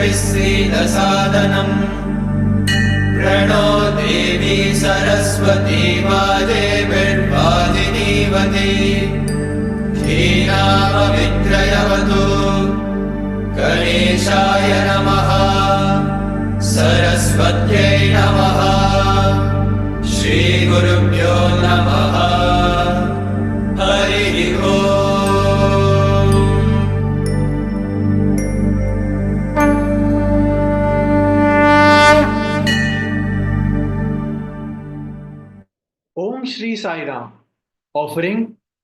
विश्रीदसादनम् प्रणो देवी सरस्वती वाजेभिर्वाजिनीवती धीनामविद्रयवतु गणेशाय नमः सरस्वत्यै नमः श्रीगुरुभ्यो नमः हरिः ओम्। Om Shri Sairam, offering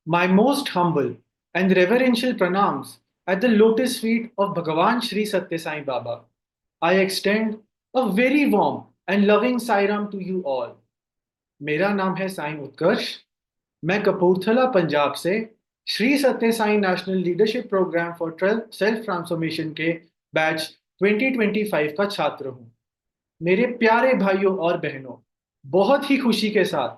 my most humble and reverential pranams at the lotus feet of Bhagavan Shri Sathya Sai Baba. I extend a very warm and loving Sairam to you all. मेरा नाम है साईं उत्कर्ष। मैं कपूरथला पंजाब से Shri Sathya Sai national leadership programme for self transformation के batch 2025 का छात्र हूँ। मेरे प्यारे भाइयों और बहनों, बहुत ही खुशी के साथ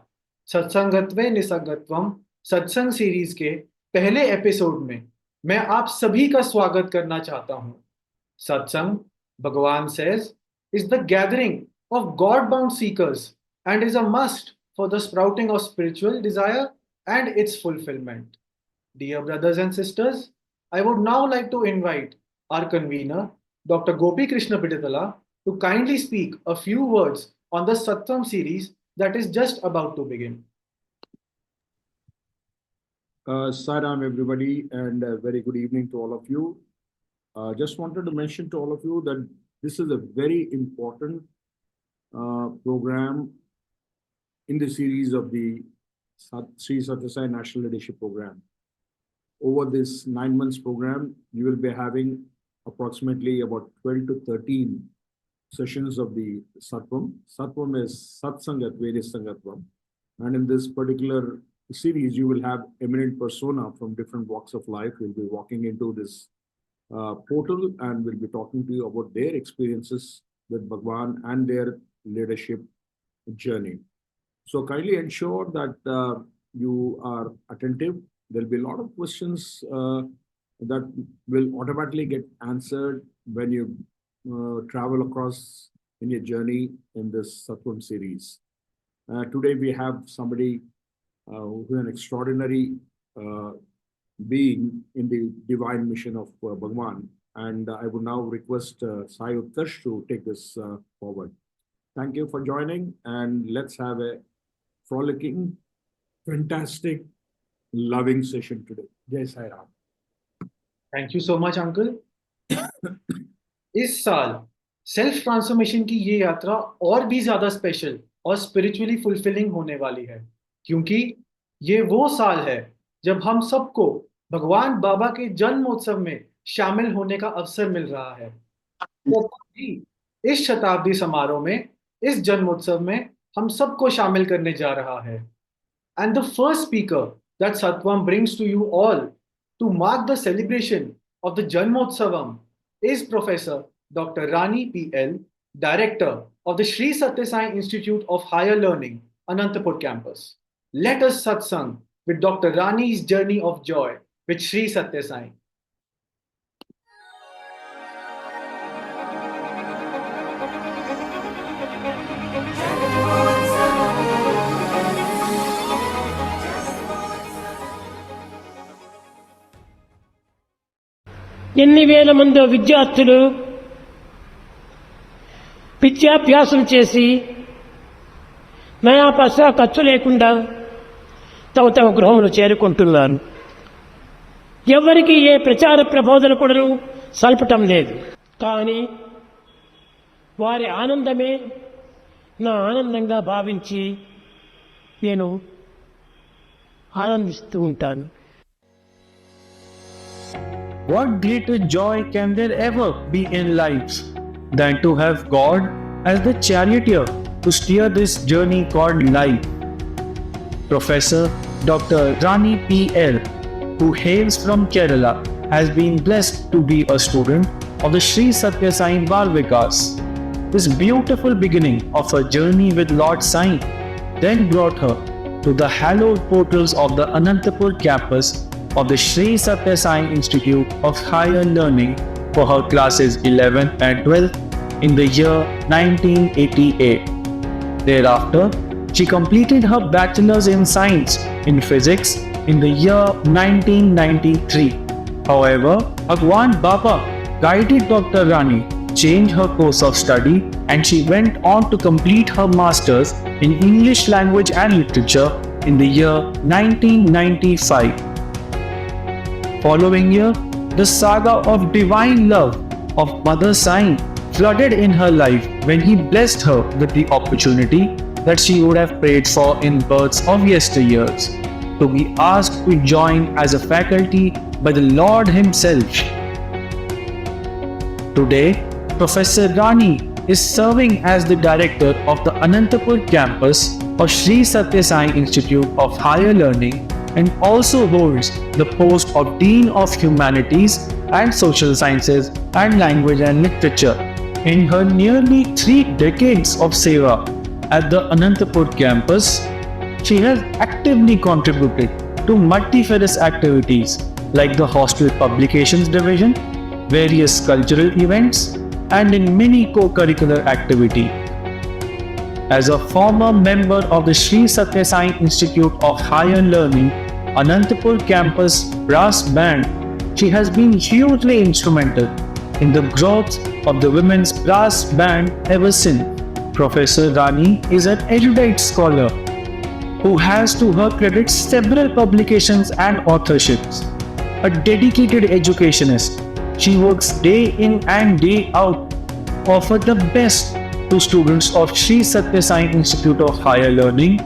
सत्संगत्वे निसंगत्वम सत्संग सीरीज के पहले एपिसोड में मैं आप सभी का स्वागत करना चाहता हूँ। सत्संग, भगवान says, is the gathering of God-bound seekers and is a must for the sprouting of spiritual desire and its fulfillment. Dear brothers and sisters, I would now like to invite our convener, Dr. Gopi Krishna Piditala, to kindly speak a few words on the Satsang series that is just about to begin. Sairam everybody, and a very good evening to all of you. Just wanted to mention to all of you that this is a very important program in the series of the Sri Sathya Sai National Leadership Program. Over this 9 months program, you will be having approximately about 12 to 13 sessions of the Sattvam. Sattvam is Satsangatve Nissangatvam. And in this particular series, you will have eminent persona from different walks of life. We'll be walking into this portal and we'll be talking to you about their experiences with Bhagwan and their leadership journey. So kindly ensure that you are attentive. There'll be a lot of questions that will automatically get answered when you travel across in your journey in this Sattvam series. Today we have somebody who is an extraordinary being in the divine mission of Bhagwan, and I would now request Sai Utkarsh to take this forward. Thank you for joining, and let's have a frolicking, fantastic, loving session today. Jai Sai Ram. Thank you so much, Uncle. इस साल self transformation की ये यात्रा और भी ज्यादा special और spiritually fulfilling होने वाली है, क्योंकि ये वो साल है जब हम सबको भगवान बाबा के जन्मोत्सव में शामिल होने का अवसर मिल रहा है। तो इस शताब्दी समारोह में, इस जन्मोत्सव में हम सबको शामिल करने जा रहा है। And the first speaker that Sattvam brings to you all to mark the celebration of the Janmotsavam is Professor Dr. Rani PL, Director of the Sri Sathya Sai Institute of Higher Learning, Anantapur campus. Let us satsang with Dr. Rani's journey of joy with Sri Sathya Sai. ఎన్ని వేల మంది విద్యార్థులు విద్యాభ్యాసం చేసి నయా పైసా ఖర్చు లేకుండా తమ తమ గృహంలో చేరుకుంటున్నారు. ఎవరికి ఏ ప్రచార ప్రబోధన కూడా సల్పటం లేదు. కానీ వారి ఆనందమే నా ఆనందంగా భావించి నేను ఆనందిస్తూ ఉంటాను. What greater joy can there ever be in life than to have God as the charioteer to steer this journey called life? Professor Dr. Rani PL, who hails from Kerala, has been blessed to be a student of the Sri Sathya Sai Bal Vikas. This beautiful beginning of her journey with Lord Sai then brought her to the hallowed portals of the Anantapur campus of the Sri Sathya Sai Institute of Higher Learning, for her classes 11th and 12th in the year 1988. Thereafter, she completed her bachelor's in science in physics in the year 1993. However, Bhagwan Baba guided Dr. Rani change her course of study and she went on to complete her master's in English language and literature in the year 1995. Following year, the saga of divine love of Mother Sai flooded in her life when he blessed her with the opportunity that she would have prayed for in births of yesteryears, to be asked to join as a faculty by the Lord Himself. Today, Professor Rani is serving as the director of the Anantapur campus of Sri Sathya Sai Institute of Higher Learning and also holds the post of Dean of Humanities and Social Sciences and Language and Literature. In her nearly 3 decades of seva at the Anantapur campus, she has actively contributed to multifarious activities like the Hostel Publications Division, various cultural events, and in many co-curricular activities. As a former member of the Sri Sathya Sai Institute of Higher Learning, Anantapur campus brass band, she has been hugely instrumental in the growth of the women's brass band ever since. Professor Rani is an erudite scholar who has to her credit several publications and authorships. A dedicated educationist, she works day in and day out, offer the best to students of Sri Sathya Sai Institute of Higher Learning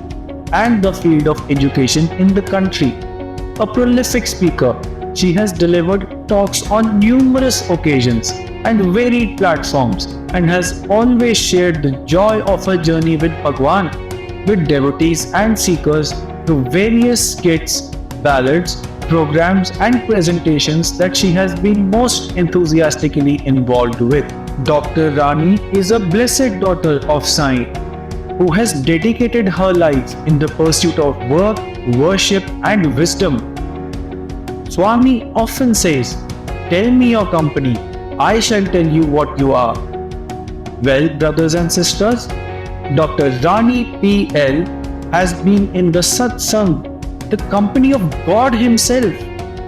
and the field of education in the country. A prolific speaker, she has delivered talks on numerous occasions and varied platforms and has always shared the joy of her journey with Bhagwan, with devotees and seekers through various skits, ballads, programs and presentations that she has been most enthusiastically involved with. Dr. Rani is a blessed daughter of Sai who has dedicated her life in the pursuit of work, worship and wisdom. Swami often says, "Tell me your company, I shall tell you what you are." Well, brothers and sisters, Dr. Rani P.L. has been in the Satsang, the company of God Himself,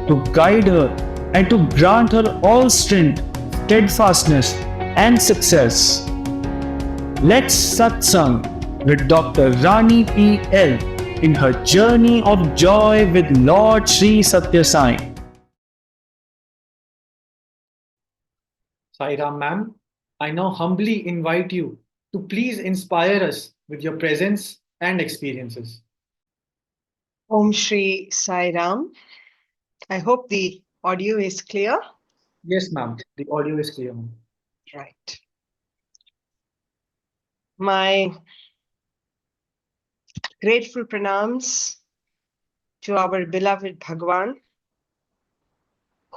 to guide her and to grant her all strength, steadfastness and success. Let's Satsang with Dr. Rani P.L. in her journey of joy with Lord Sri Sathya Sai. Sairam ma'am, I now humbly invite you to please inspire us with your presence and experiences. Om Shri Sairam. I hope the audio is clear. Yes, ma'am. The audio is clear, ma'am. Right. My grateful pranams to our beloved Bhagwan,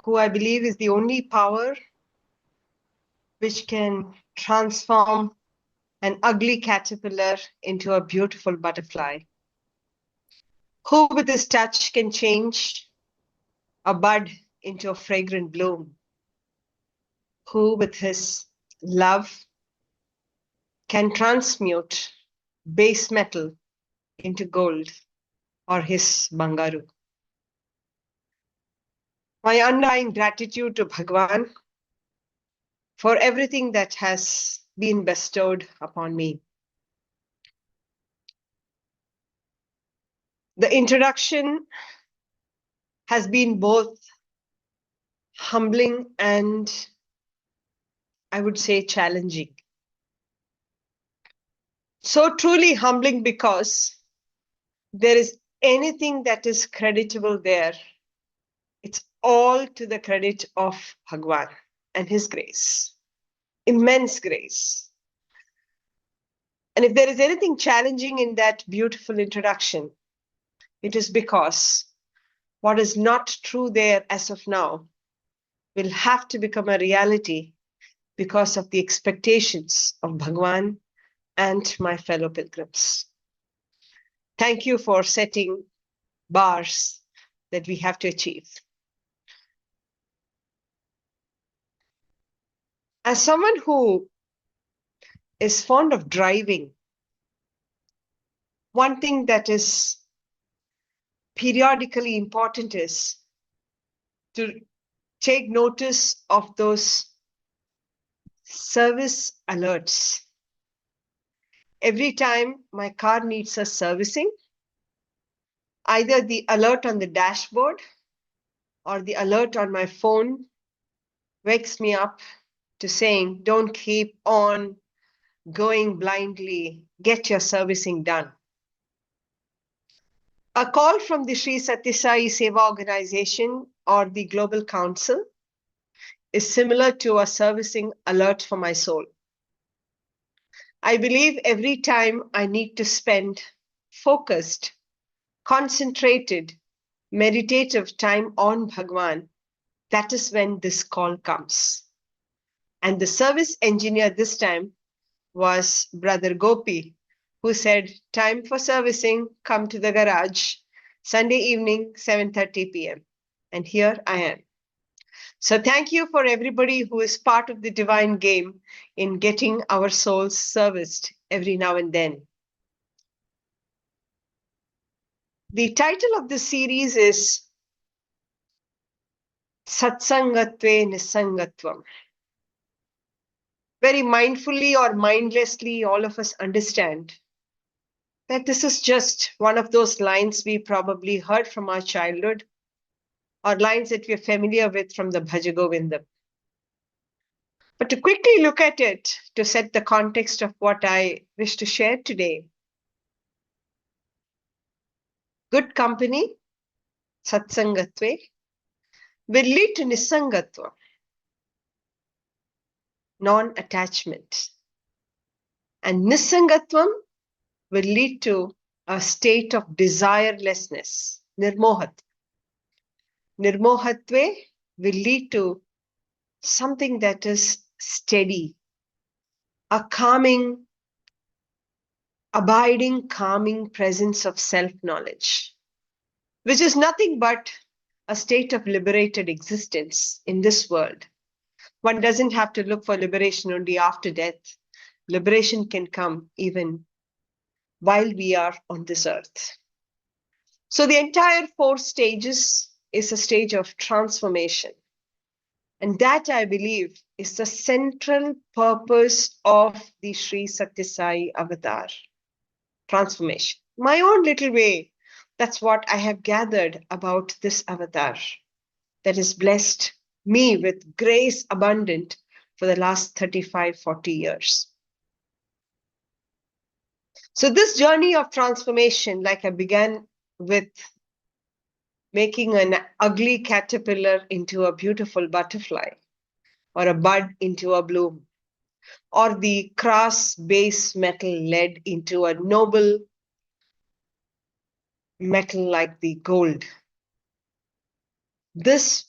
who I believe is the only power which can transform an ugly caterpillar into a beautiful butterfly, who with his touch can change a bud into a fragrant bloom, who with his love can transmute base metal into gold or his bangaru. My undying gratitude to Bhagwan for everything that has been bestowed upon me. The introduction has been both humbling and, I would say, challenging. So truly humbling because there is anything that is creditable there, it's all to the credit of Bhagwan and his grace, immense grace. And if there is anything challenging in that beautiful introduction, it is because what is not true there as of now will have to become a reality because of the expectations of Bhagwan and my fellow pilgrims. Thank you for setting bars that we have to achieve. As someone who is fond of driving, one thing that is periodically important is to take notice of those service alerts. Every time my car needs a servicing, either the alert on the dashboard or the alert on my phone wakes me up to saying, don't keep on going blindly, get your servicing done. A call from the Sri Sathya Sai Seva Organization or the Global Council is similar to a servicing alert for my soul. I believe every time I need to spend focused, concentrated, meditative time on Bhagwan, that is when this call comes. And the service engineer this time was Brother Gopi, who said, time for servicing, come to the garage, Sunday evening, 7:30 p.m. And here I am. So thank you for everybody who is part of the divine game in getting our souls serviced every now and then. The title of this series is Satsangatve Nissangatvam. Very mindfully or mindlessly, all of us understand that this is just one of those lines we probably heard from our childhood, or lines that we're familiar with from the Bhaja Govindam. But to quickly look at it, to set the context of what I wish to share today, good company, Satsangatve, will lead to Nissangatvam, non-attachment. And Nissangatvam will lead to a state of desirelessness, Nirmohat. Nirmohatve will lead to something that is steady, a calming, abiding, calming presence of self-knowledge, which is nothing but a state of liberated existence in this world. One doesn't have to look for liberation only after death. Liberation can come even while we are on this earth. So the entire 4 stages is a stage of transformation. And that, I believe, is the central purpose of the Sri Sathya Sai avatar, transformation. My own little way, that's what I have gathered about this avatar that has blessed me with grace abundant for the last 35, 40 years. So this journey of transformation, like I began with making an ugly caterpillar into a beautiful butterfly, or a bud into a bloom, or the crass base metal lead into a noble metal like the gold. This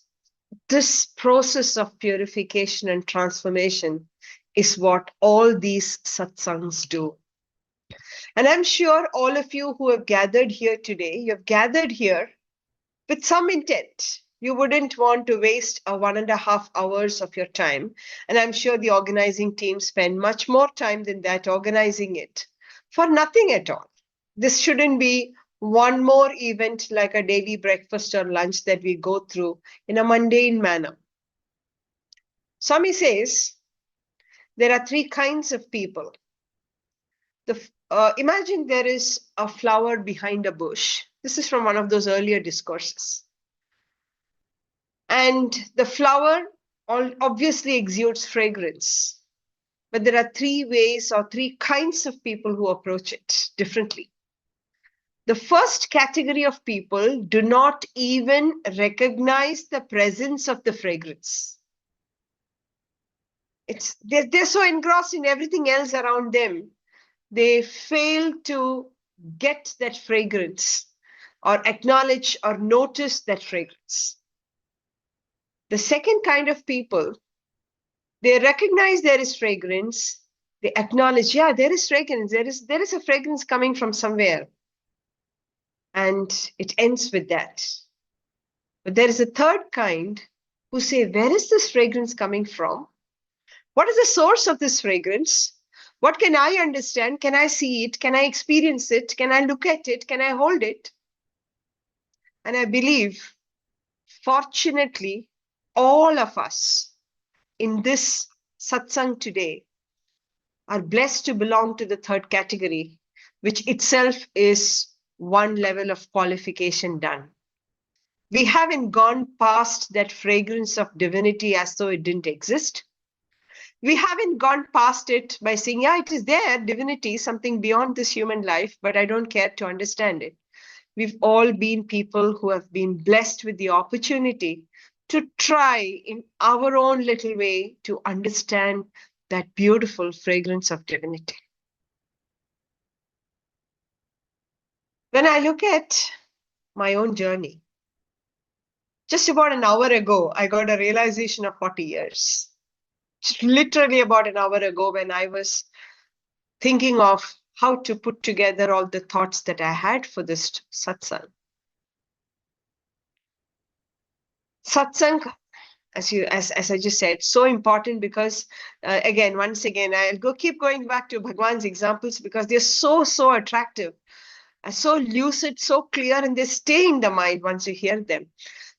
process of purification and transformation is what all these satsangs do. And I'm sure all of you who have gathered here today, you have gathered here with some intent. You wouldn't want to waste 1.5 hours of your time. And I'm sure the organizing team spend much more time than that organizing it for nothing at all. This shouldn't be one more event like a daily breakfast or lunch that we go through in a mundane manner. Swami says there are 3 kinds of people. Imagine there is a flower behind a bush. This is from one of those earlier discourses. And the flower obviously exudes fragrance. But there are 3 ways or 3 kinds of people who approach it differently. The first category of people do not even recognize the presence of the fragrance. They're so engrossed in everything else around them, they fail to get that fragrance or acknowledge or notice that fragrance. The second kind of people, they recognize there is fragrance, they acknowledge, yeah, there is fragrance, there is a fragrance coming from somewhere. And it ends with that. But there is a third kind who say, where is this fragrance coming from? What is the source of this fragrance? What can I understand? Can I see it? Can I experience it? Can I look at it? Can I hold it? And I believe, fortunately, all of us in this satsang today are blessed to belong to the third category, which itself is one level of qualification done. We haven't gone past that fragrance of divinity as though it didn't exist. We haven't gone past it by saying, yeah, it is there, divinity, something beyond this human life, but I don't care to understand it. We've all been people who have been blessed with the opportunity to try in our own little way to understand that beautiful fragrance of divinity. When I look at my own journey, just about an hour ago, I got a realization of 40 years. Just literally about an hour ago, when I was thinking of how to put together all the thoughts that I had for this satsang. Satsang, as I just said, so important because once again, I'll keep going back to Bhagwan's examples because they're so attractive, so lucid, so clear, and they stay in the mind once you hear them.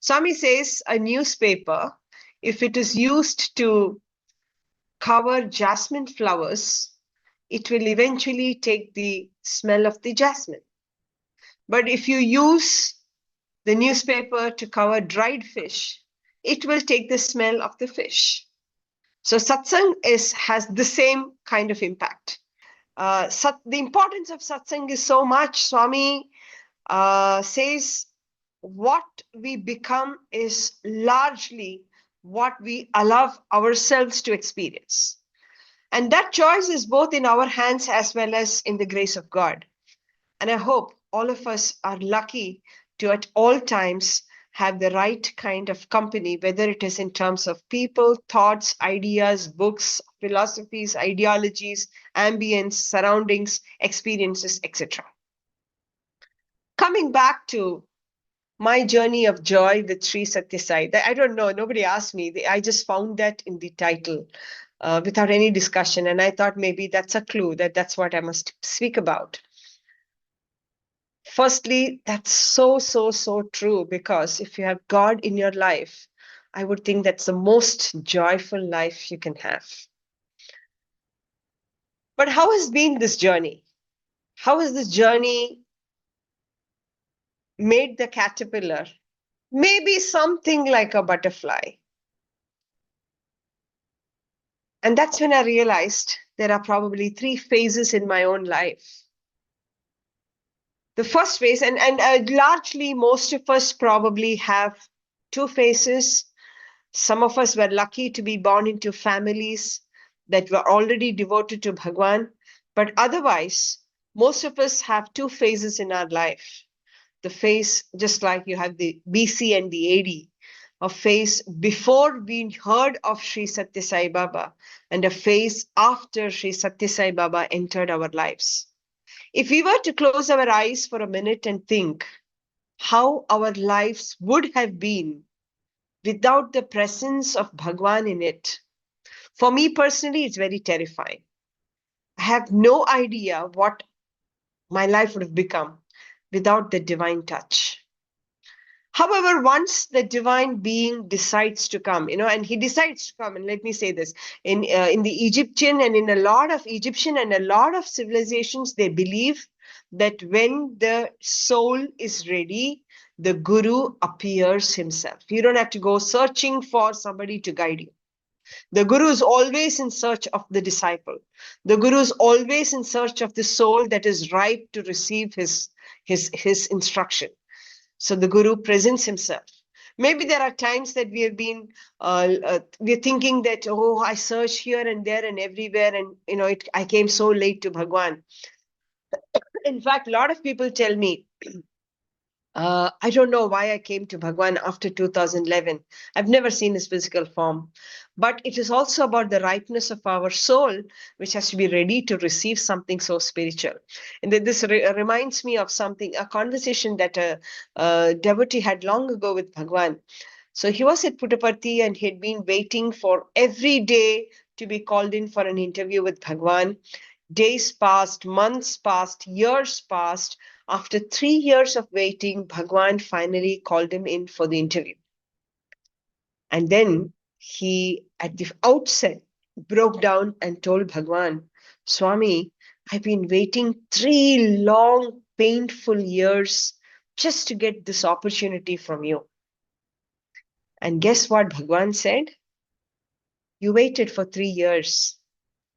Swami says a newspaper, if it is used to cover jasmine flowers, it will eventually take the smell of the jasmine. But if you use the newspaper to cover dried fish, it will take the smell of the fish. So satsang has the same kind of impact. The importance of satsang is so much. Swami says what we become is largely what we allow ourselves to experience. And that choice is both in our hands as well as in the grace of God. And I hope all of us are lucky to at all times have the right kind of company, whether it is in terms of people, thoughts, ideas, books, philosophies, ideologies, ambience, surroundings, experiences, etc. Coming back to my journey of joy with Sri Sathya Sai, I don't know, nobody asked me. I just found that in the title without any discussion. And I thought maybe that's a clue that that's what I must speak about. Firstly, that's so true, because if you have God in your life, I would think that's the most joyful life you can have. But how has been this journey? How has this journey made the caterpillar maybe something like a butterfly? And that's when I realized there are probably 3 phases in my own life. The first phase, and largely most of us probably have 2 phases. Some of us were lucky to be born into families that were already devoted to Bhagwan. But otherwise, most of us have 2 phases in our life. The phase, just like you have the BC and the AD, a phase before we heard of Sri Sathya Sai Baba, and a phase after Sri Sathya Sai Baba entered our lives. If we were to close our eyes for a minute and think how our lives would have been without the presence of Bhagwan in it, for me personally, it's very terrifying. I have no idea what my life would have become without the divine touch. However, once the divine being decides to come, and he decides to come, and let me say this, in the Egyptian and in a lot of Egyptian and a lot of civilizations, they believe that when the soul is ready, the guru appears himself. You don't have to go searching for somebody to guide you. The guru is always in search of the disciple. The guru is always in search of the soul that is ripe to receive his instruction. So the guru presents himself. Maybe there are times that we have been, we're thinking that, oh, I searched here and there and everywhere, and I came so late to Bhagwan. In fact, a lot of people tell me, I don't know why I came to Bhagwan after 2011. I've never seen his physical form. But it is also about the ripeness of our soul, which has to be ready to receive something so spiritual. And this reminds me of a conversation that a devotee had long ago with Bhagwan. So he was at Puttaparthi and he had been waiting for every day to be called in for an interview with Bhagwan. Days passed, months passed, years passed. After 3 years of waiting, Bhagwan finally called him in for the interview. And then he, at the outset, broke down and told Bhagwan, Swami, I've been waiting 3 long, painful years just to get this opportunity from you. And guess what Bhagwan said? You waited for 3 years.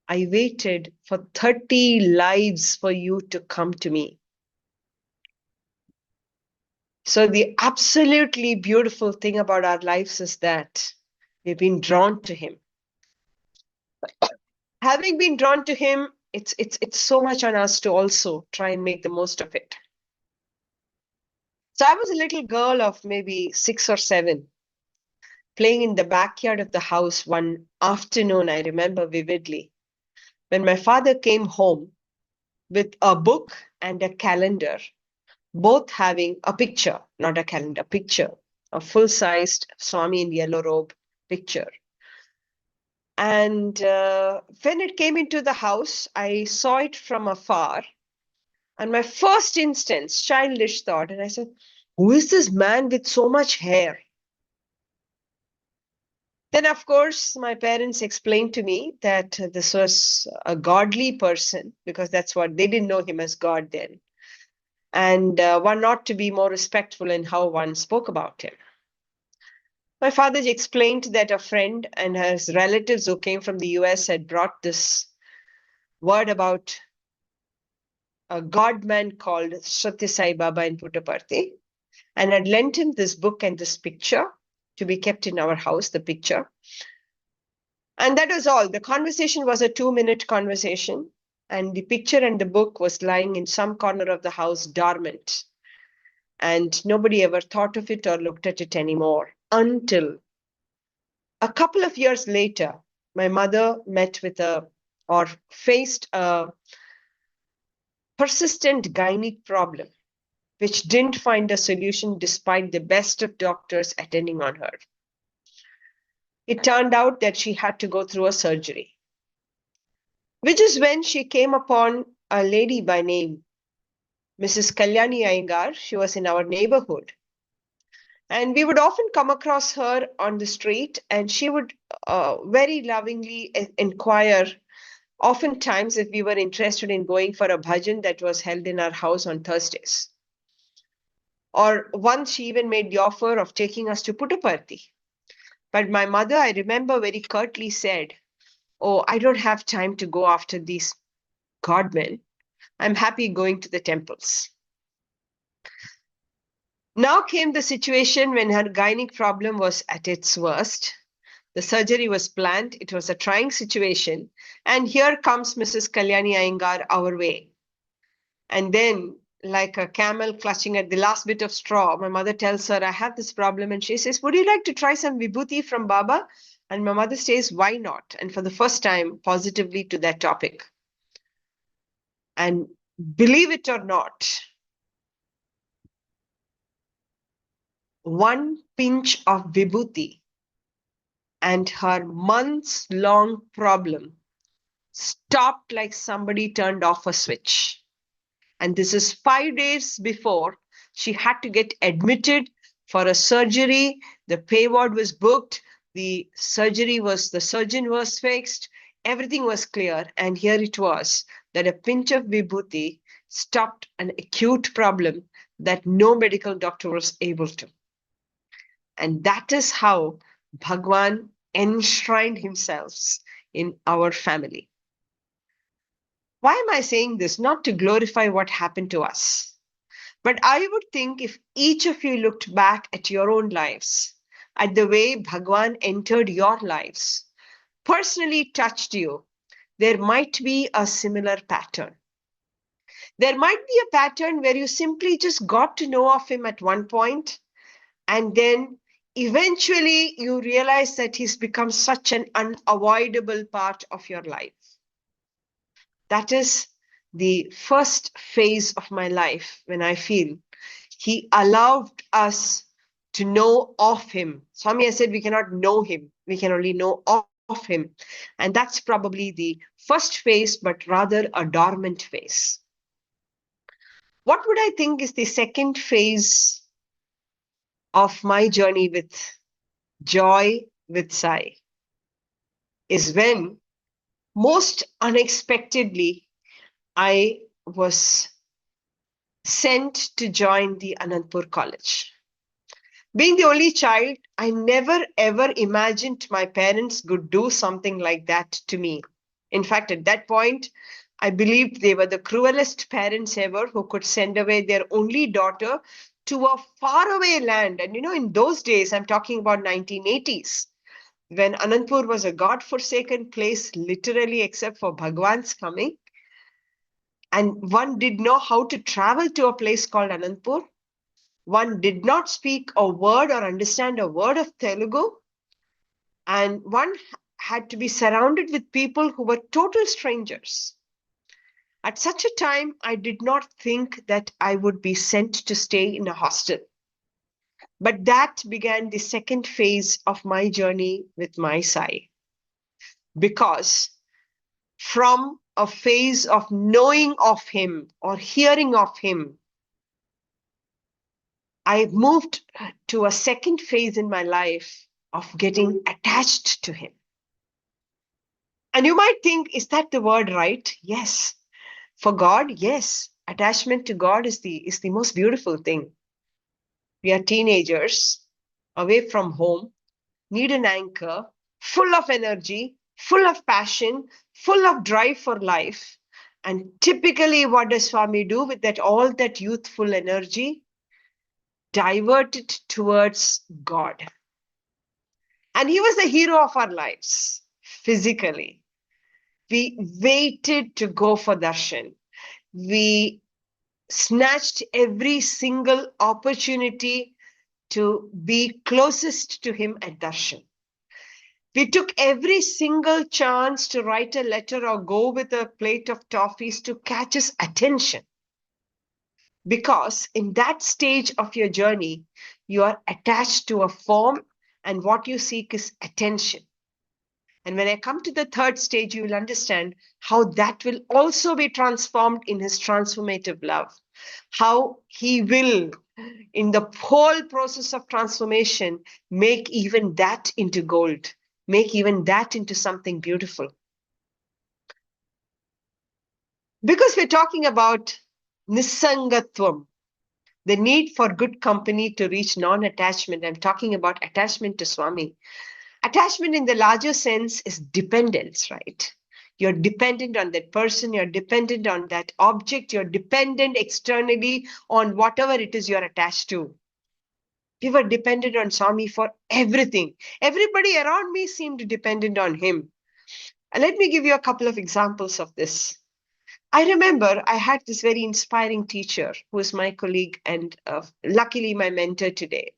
I waited for 30 lives for you to come to me. So the absolutely beautiful thing about our lives is that we've been drawn to him. Having been drawn to him, it's so much on us to also try and make the most of it. So I was a little girl of maybe 6 or 7, playing in the backyard of the house one afternoon, I remember vividly, when my father came home with a book and a calendar, both having a picture, not a calendar, picture, a full-sized Swami in yellow robe picture. And when it came into the house, I saw it from afar. And my first instance, childish thought, and I said, who is this man with so much hair? Then, of course, my parents explained to me that this was a godly person, because that's what they didn't know him as God then. And one ought to be more respectful in how one spoke about him. My father explained that a friend and his relatives who came from the US had brought this word about a god man called Sathya Sai Baba in Puttaparthi, and had lent him this book and this picture to be kept in our house, the picture. And that was all. The conversation was a 2-minute conversation, and the picture and the book was lying in some corner of the house dormant. And nobody ever thought of it or looked at it anymore until a couple of years later, my mother faced a persistent gynec problem, which didn't find a solution despite the best of doctors attending on her. It turned out that she had to go through a surgery, which is when she came upon a lady by name Mrs. Kalyani Iyengar. She was in our neighborhood. And we would often come across her on the street, and she would very lovingly inquire, oftentimes, if we were interested in going for a bhajan that was held in our house on Thursdays. Or once she even made the offer of taking us to Puttaparthi. But my mother, I remember, very curtly said, oh, I don't have time to go after these godmen. I'm happy going to the temples. Now came the situation when her gynec problem was at its worst. The surgery was planned. It was a trying situation. And here comes Mrs. Kalyani Iyengar our way. And then, like a camel clutching at the last bit of straw, my mother tells her, I have this problem. And she says, would you like to try some vibhuti from Baba? And my mother says, why not? And for the first time, positively to that topic. And believe it or not, one pinch of vibhuti and her months-long problem stopped like somebody turned off a switch. And this is 5 days before she had to get admitted for a surgery. The pay ward was booked. The surgeon was fixed. Everything was clear. And here it was that a pinch of vibhuti stopped an acute problem that no medical doctor was able to. And that is how Bhagwan enshrined himself in our family. Why am I saying this? Not to glorify what happened to us. But I would think if each of you looked back at your own lives, at the way Bhagwan entered your lives, personally touched you, there might be a similar pattern. There might be a pattern where you simply just got to know of him at one point, and then eventually you realize that he's become such an unavoidable part of your life. That is the first phase of my life when I feel he allowed us to know of him. Swami has said we cannot know him. We can only know of of him. And that's probably the first phase, but rather a dormant phase. What would I think is the second phase of my journey with joy with Sai? Is when most unexpectedly I was sent to join the Anandpur College. Being the only child, I never ever imagined my parents would do something like that to me. In fact, at that point, I believed they were the cruelest parents ever who could send away their only daughter to a faraway land. And in those days, I'm talking about 1980s, when Anandpur was a God-forsaken place, literally, except for Bhagwan's coming. And one did know how to travel to a place called Anandpur. One did not speak a word or understand a word of Telugu. And one had to be surrounded with people who were total strangers. At such a time, I did not think that I would be sent to stay in a hostel. But that began the second phase of my journey with my Sai. Because from a phase of knowing of him or hearing of him, I moved to a second phase in my life of getting attached to him. And you might think, is that the word right? Yes. For God, yes. Attachment to God is the most beautiful thing. We are teenagers, away from home, need an anchor, full of energy, full of passion, full of drive for life. And typically, what does Swami do with all that youthful energy? Divert it towards God. And he was the hero of our lives, physically. We waited to go for darshan. We snatched every single opportunity to be closest to him at darshan. We took every single chance to write a letter or go with a plate of toffees to catch his attention. Because in that stage of your journey, you are attached to a form, and what you seek is attention. And when I come to the third stage, you will understand how that will also be transformed in his transformative love. How he will, in the whole process of transformation, make even that into gold, make even that into something beautiful. Because we're talking about Nissangatvam, the need for good company to reach non-attachment. I'm talking about attachment to Swami. Attachment in the larger sense is dependence, right? You're dependent on that person, you're dependent on that object, you're dependent externally on whatever it is you're attached to. We were dependent on Swami for everything. Everybody around me seemed dependent on him. And let me give you a couple of examples of this. I remember I had this very inspiring teacher who is my colleague and luckily my mentor today,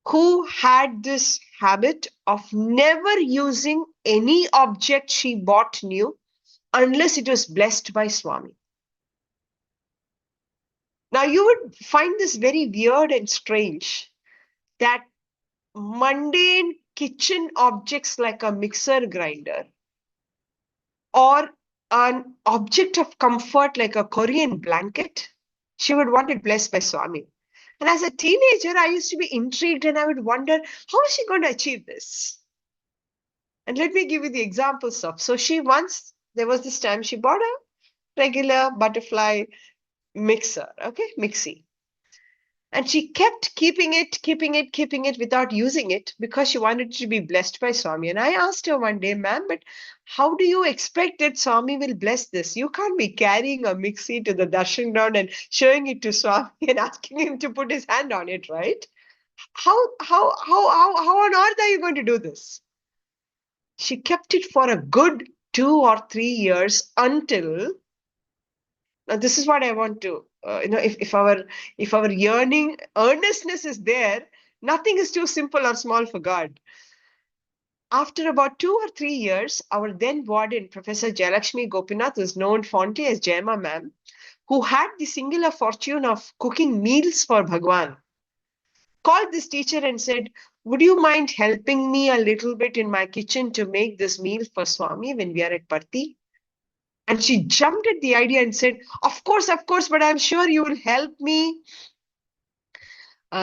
who had this habit of never using any object she bought new unless it was blessed by Swami. Now, you would find this very weird and strange that mundane kitchen objects like a mixer grinder or an object of comfort like a Korean blanket, she would want it blessed by Swami. And as a teenager, I used to be intrigued and I would wonder, how is she going to achieve this? And let me give you the examples of. So there was this time she bought a regular butterfly mixer, mixie. And she kept keeping it without using it because she wanted to be blessed by Swami. And I asked her one day, ma'am, but how do you expect that Swami will bless this? You can't be carrying a mixie to the darshan ground and showing it to Swami and asking him to put his hand on it, right? How on earth are you going to do this? She kept it for a good 2 or 3 years until. Now, this is what I want to, if our yearning, earnestness is there, nothing is too simple or small for God. After about 2 or 3 years, our then warden, Professor Jayalakshmi Gopinath, who is known fondly as Jayama ma'am, who had the singular fortune of cooking meals for Bhagwan, called this teacher and said, would you mind helping me a little bit in my kitchen to make this meal for Swami when we are at Parthi? And she jumped at the idea and said, of course, but I'm sure you will help me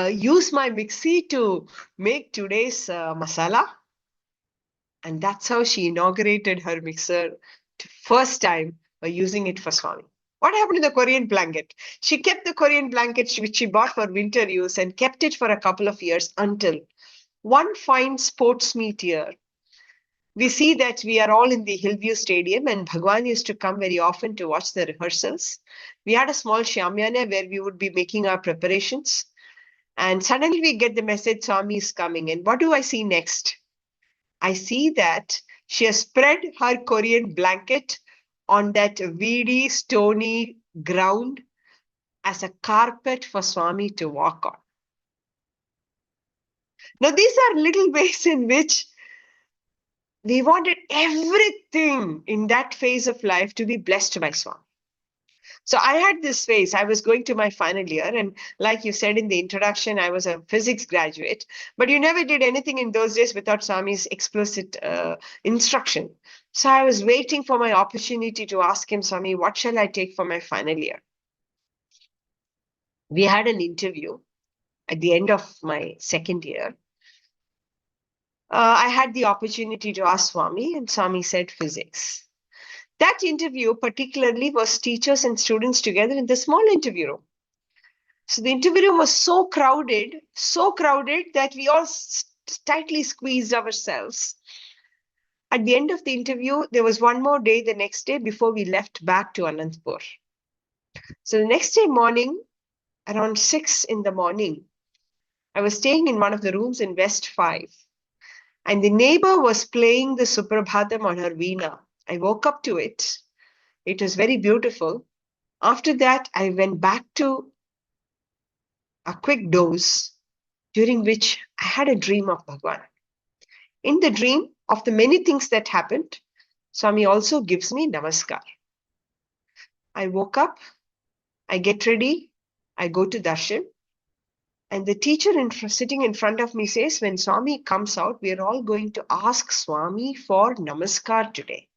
use my mixie to make today's masala. And that's how she inaugurated her mixer first time by using it for Swami. What happened to the Korean blanket? She kept the Korean blanket which she bought for winter use and kept it for a couple of years until one fine sports meet year. We see that we are all in the Hillview Stadium and Bhagwan used to come very often to watch the rehearsals. We had a small shamyana where we would be making our preparations. And suddenly we get the message Swami is coming. And what do I see next? I see that she has spread her Korean blanket on that weedy, stony ground as a carpet for Swami to walk on. Now, these are little ways in which we wanted everything in that phase of life to be blessed by Swami. So I had this phase. I was going to my final year. And like you said in the introduction, I was a physics graduate. But you never did anything in those days without Swami's explicit instruction. So I was waiting for my opportunity to ask him, Swami, what shall I take for my final year? We had an interview at the end of my second year. I had the opportunity to ask Swami, and Swami said physics. That interview particularly was teachers and students together in the small interview room. So the interview room was so crowded that we all tightly squeezed ourselves. At the end of the interview, there was one more day the next day before we left back to Anantapur. So the next day morning, around 6 in the morning, I was staying in one of the rooms in West 5. And the neighbor was playing the Suprabhatam on her veena. I woke up to it. It was very beautiful. After that, I went back to a quick doze, during which I had a dream of Bhagwan. In the dream, of the many things that happened, Swami also gives me namaskar. I woke up, I get ready, I go to darshan, and the teacher sitting in front of me says, when Swami comes out, we are all going to ask Swami for namaskar today.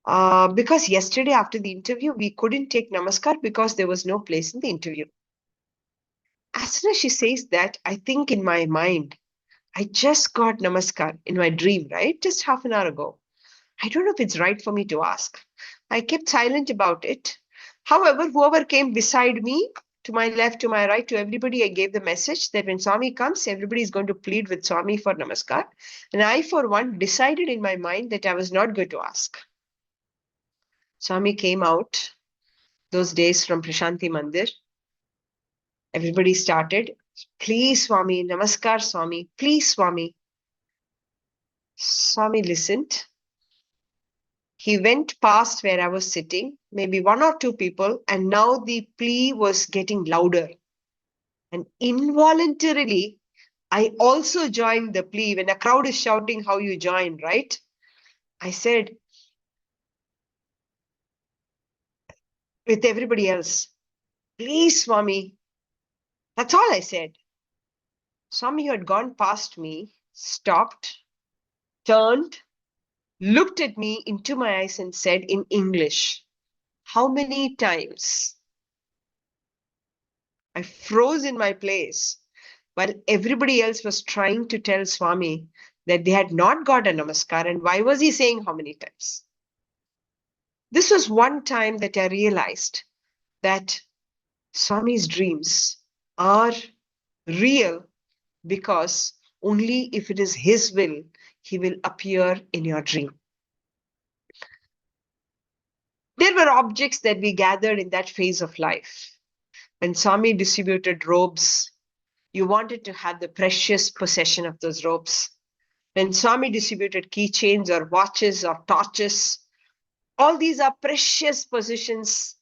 Because yesterday after the interview, we couldn't take namaskar because there was no place in the interview. As soon as she says that, I think in my mind, I just got namaskar in my dream, right? Just half an hour ago. I don't know if it's right for me to ask. I kept silent about it. However, whoever came beside me, to my left, to my right, to everybody, I gave the message that when Swami comes, everybody is going to plead with Swami for namaskar. And I, for one, decided in my mind that I was not going to ask. Swami came out those days from Prashanti Mandir. Everybody started, please Swami, namaskar Swami, please Swami. Swami listened. He went past where I was sitting, maybe one or two people, and now the plea was getting louder. And involuntarily, I also joined the plea. When a crowd is shouting, how you join, right? I said, with everybody else, please, Swami. That's all I said. Swami who had gone past me, stopped, turned, looked at me into my eyes and said in English, how many times? I froze in my place while everybody else was trying to tell Swami that they had not got a namaskar, and why was he saying how many times? This was one time that I realized that Swami's dreams are real, because only if it is his will, he will appear in your dream. There were objects that we gathered in that phase of life. When Swami distributed robes, you wanted to have the precious possession of those robes. When Swami distributed keychains or watches or torches, all these are precious possessions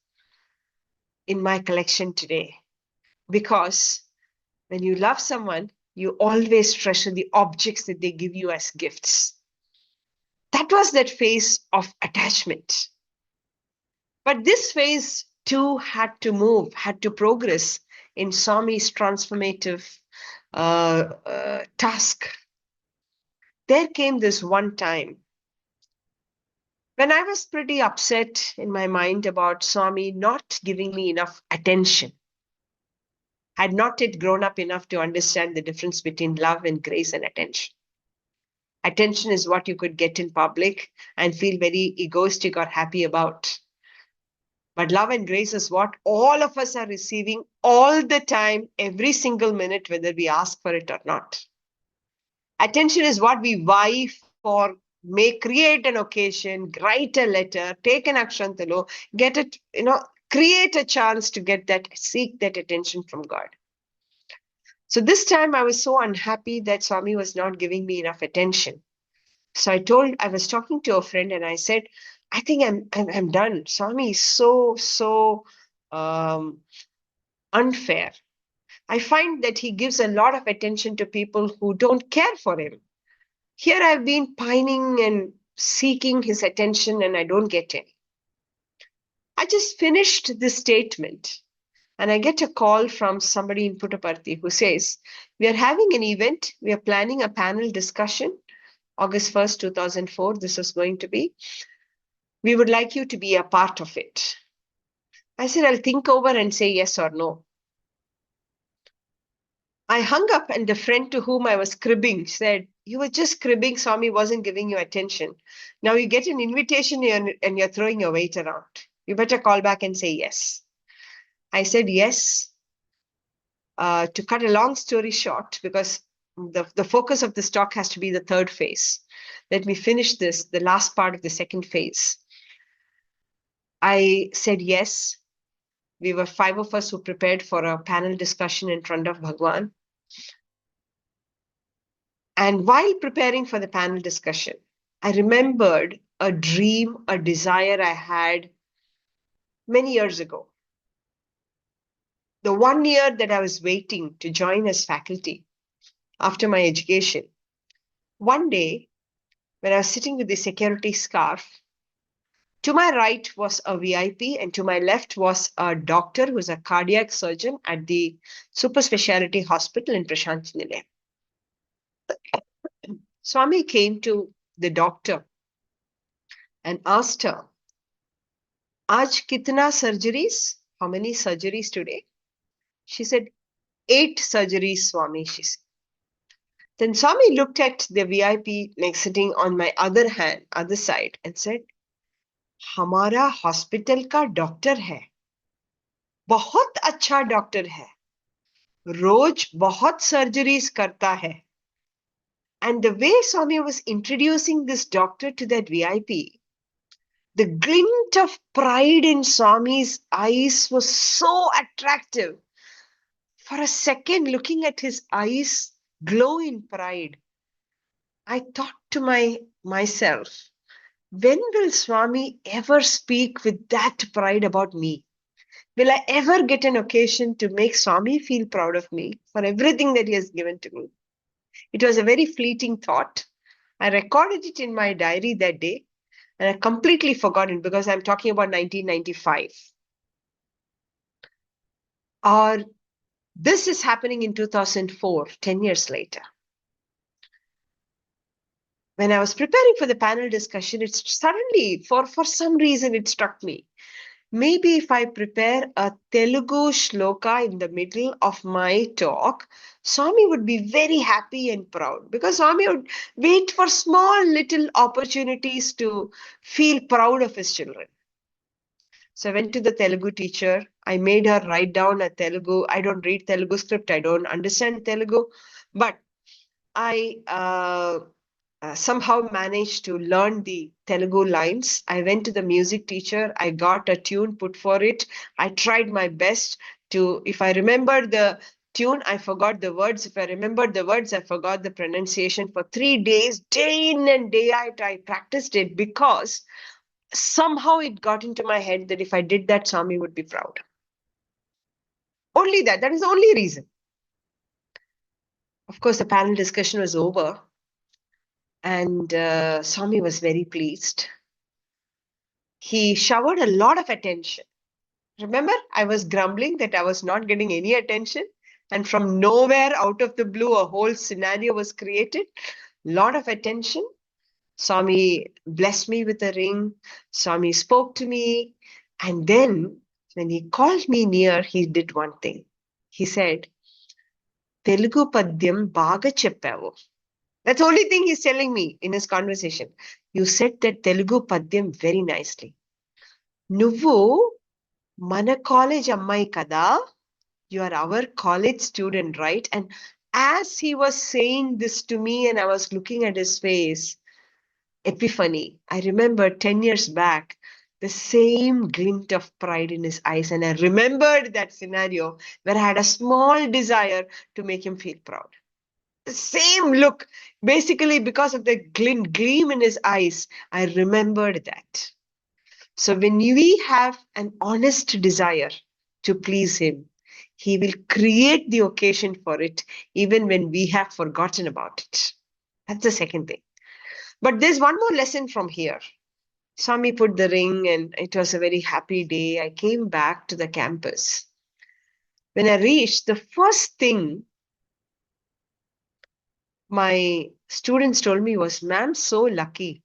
in my collection today. Because when you love someone, you always treasure the objects that they give you as gifts. That was that phase of attachment. But this phase too had to move, had to progress in Swami's transformative task, there came this one time when I was pretty upset in my mind about Swami not giving me enough attention. I had not yet grown up enough to understand the difference between love and grace and attention. Attention is what you could get in public and feel very egoistic or happy about. But love and grace is what all of us are receiving all the time, every single minute, whether we ask for it or not. Attention is what we vie for, create an occasion, write a letter, take an akshantalo, get it, create a chance to get that, seek that attention from God. So this time I was so unhappy that Swami was not giving me enough attention. So I was talking to a friend and I said, I think I'm done. Swami is so unfair. I find that he gives a lot of attention to people who don't care for him. Here I've been pining and seeking his attention and I don't get any. I just finished this statement and I get a call from somebody in Puttaparthi who says, we are having an event. We are planning a panel discussion. August 1st, 2004, this is going to be. We would like you to be a part of it. I said, I'll think over and say yes or no. I hung up and the friend to whom I was cribbing said, you were just cribbing, Swami wasn't giving you attention. Now you get an invitation and you're throwing your weight around. You better call back and say yes. I said yes. To cut a long story short, because the focus of this talk has to be the third phase. Let me finish the last part of the second phase. I said yes. We were 5 of us who prepared for a panel discussion in front of Bhagwan. And while preparing for the panel discussion, I remembered a dream, a desire I had many years ago. The 1 year that I was waiting to join as faculty after my education, one day when I was sitting with the security scarf, to my right was a VIP and to my left was a doctor who was a cardiac surgeon at the super specialty hospital in Prashanthi Nilayam. Swami came to the doctor and asked her, Aaj kitna surgeries? How many surgeries today? She said, 8 surgeries, Swami, she said. Then Swami looked at the VIP next sitting on my other side and said, हमारा hospital का doctor है, बहुत अच्छा doctor है, रोज बहुत surgeries करता है. And the way Swami was introducing this doctor to that VIP, the glint of pride in Swami's eyes was so attractive. For a second, looking at his eyes glow in pride, I thought to myself, when will Swami ever speak with that pride about me? Will I ever get an occasion to make Swami feel proud of me for everything that he has given to me? It was a very fleeting thought. I recorded it in my diary that day and I completely forgot it because I'm talking about 1995. Or this is happening in 2004, 10 years later. When I was preparing for the panel discussion, it suddenly, for some reason, it struck me. Maybe if I prepare a Telugu shloka in the middle of my talk, Swami would be very happy and proud because Swami would wait for small little opportunities to feel proud of his children. So I went to the Telugu teacher. I made her write down a Telugu. I don't read Telugu script. I don't understand Telugu. But I somehow managed to learn the Telugu lines. I went to the music teacher. I got a tune put for it. I tried my best to, if I remember the tune, I forgot the words. If I remembered the words, I forgot the pronunciation. For 3 days, day in and day out, I practiced it because somehow it got into my head that if I did that, Swami would be proud. Only that. That is the only reason. Of course, the panel discussion was over. And Swami was very pleased. He showered a lot of attention. Remember, I was grumbling that I was not getting any attention. And from nowhere, out of the blue, a whole scenario was created. Lot of attention. Swami blessed me with a ring. Swami spoke to me. And then, when he called me near, he did one thing. He said, Telugu padyam baga cheppavu. That's the only thing he's telling me in his conversation. You said that Telugu padyam very nicely. Nuvu mana college ammai kada. You are our college student, right? And as he was saying this to me and I was looking at his face, epiphany. I remember 10 years back, the same glint of pride in his eyes. And I remembered that scenario where I had a small desire to make him feel proud. The same look, basically because of the gleam in his eyes, I remembered that. So when we have an honest desire to please him, he will create the occasion for it, even when we have forgotten about it. That's the second thing. But there's one more lesson from here. Swami put the ring and it was a very happy day. I came back to the campus. When I reached, the first thing my students told me was, ma'am, so lucky.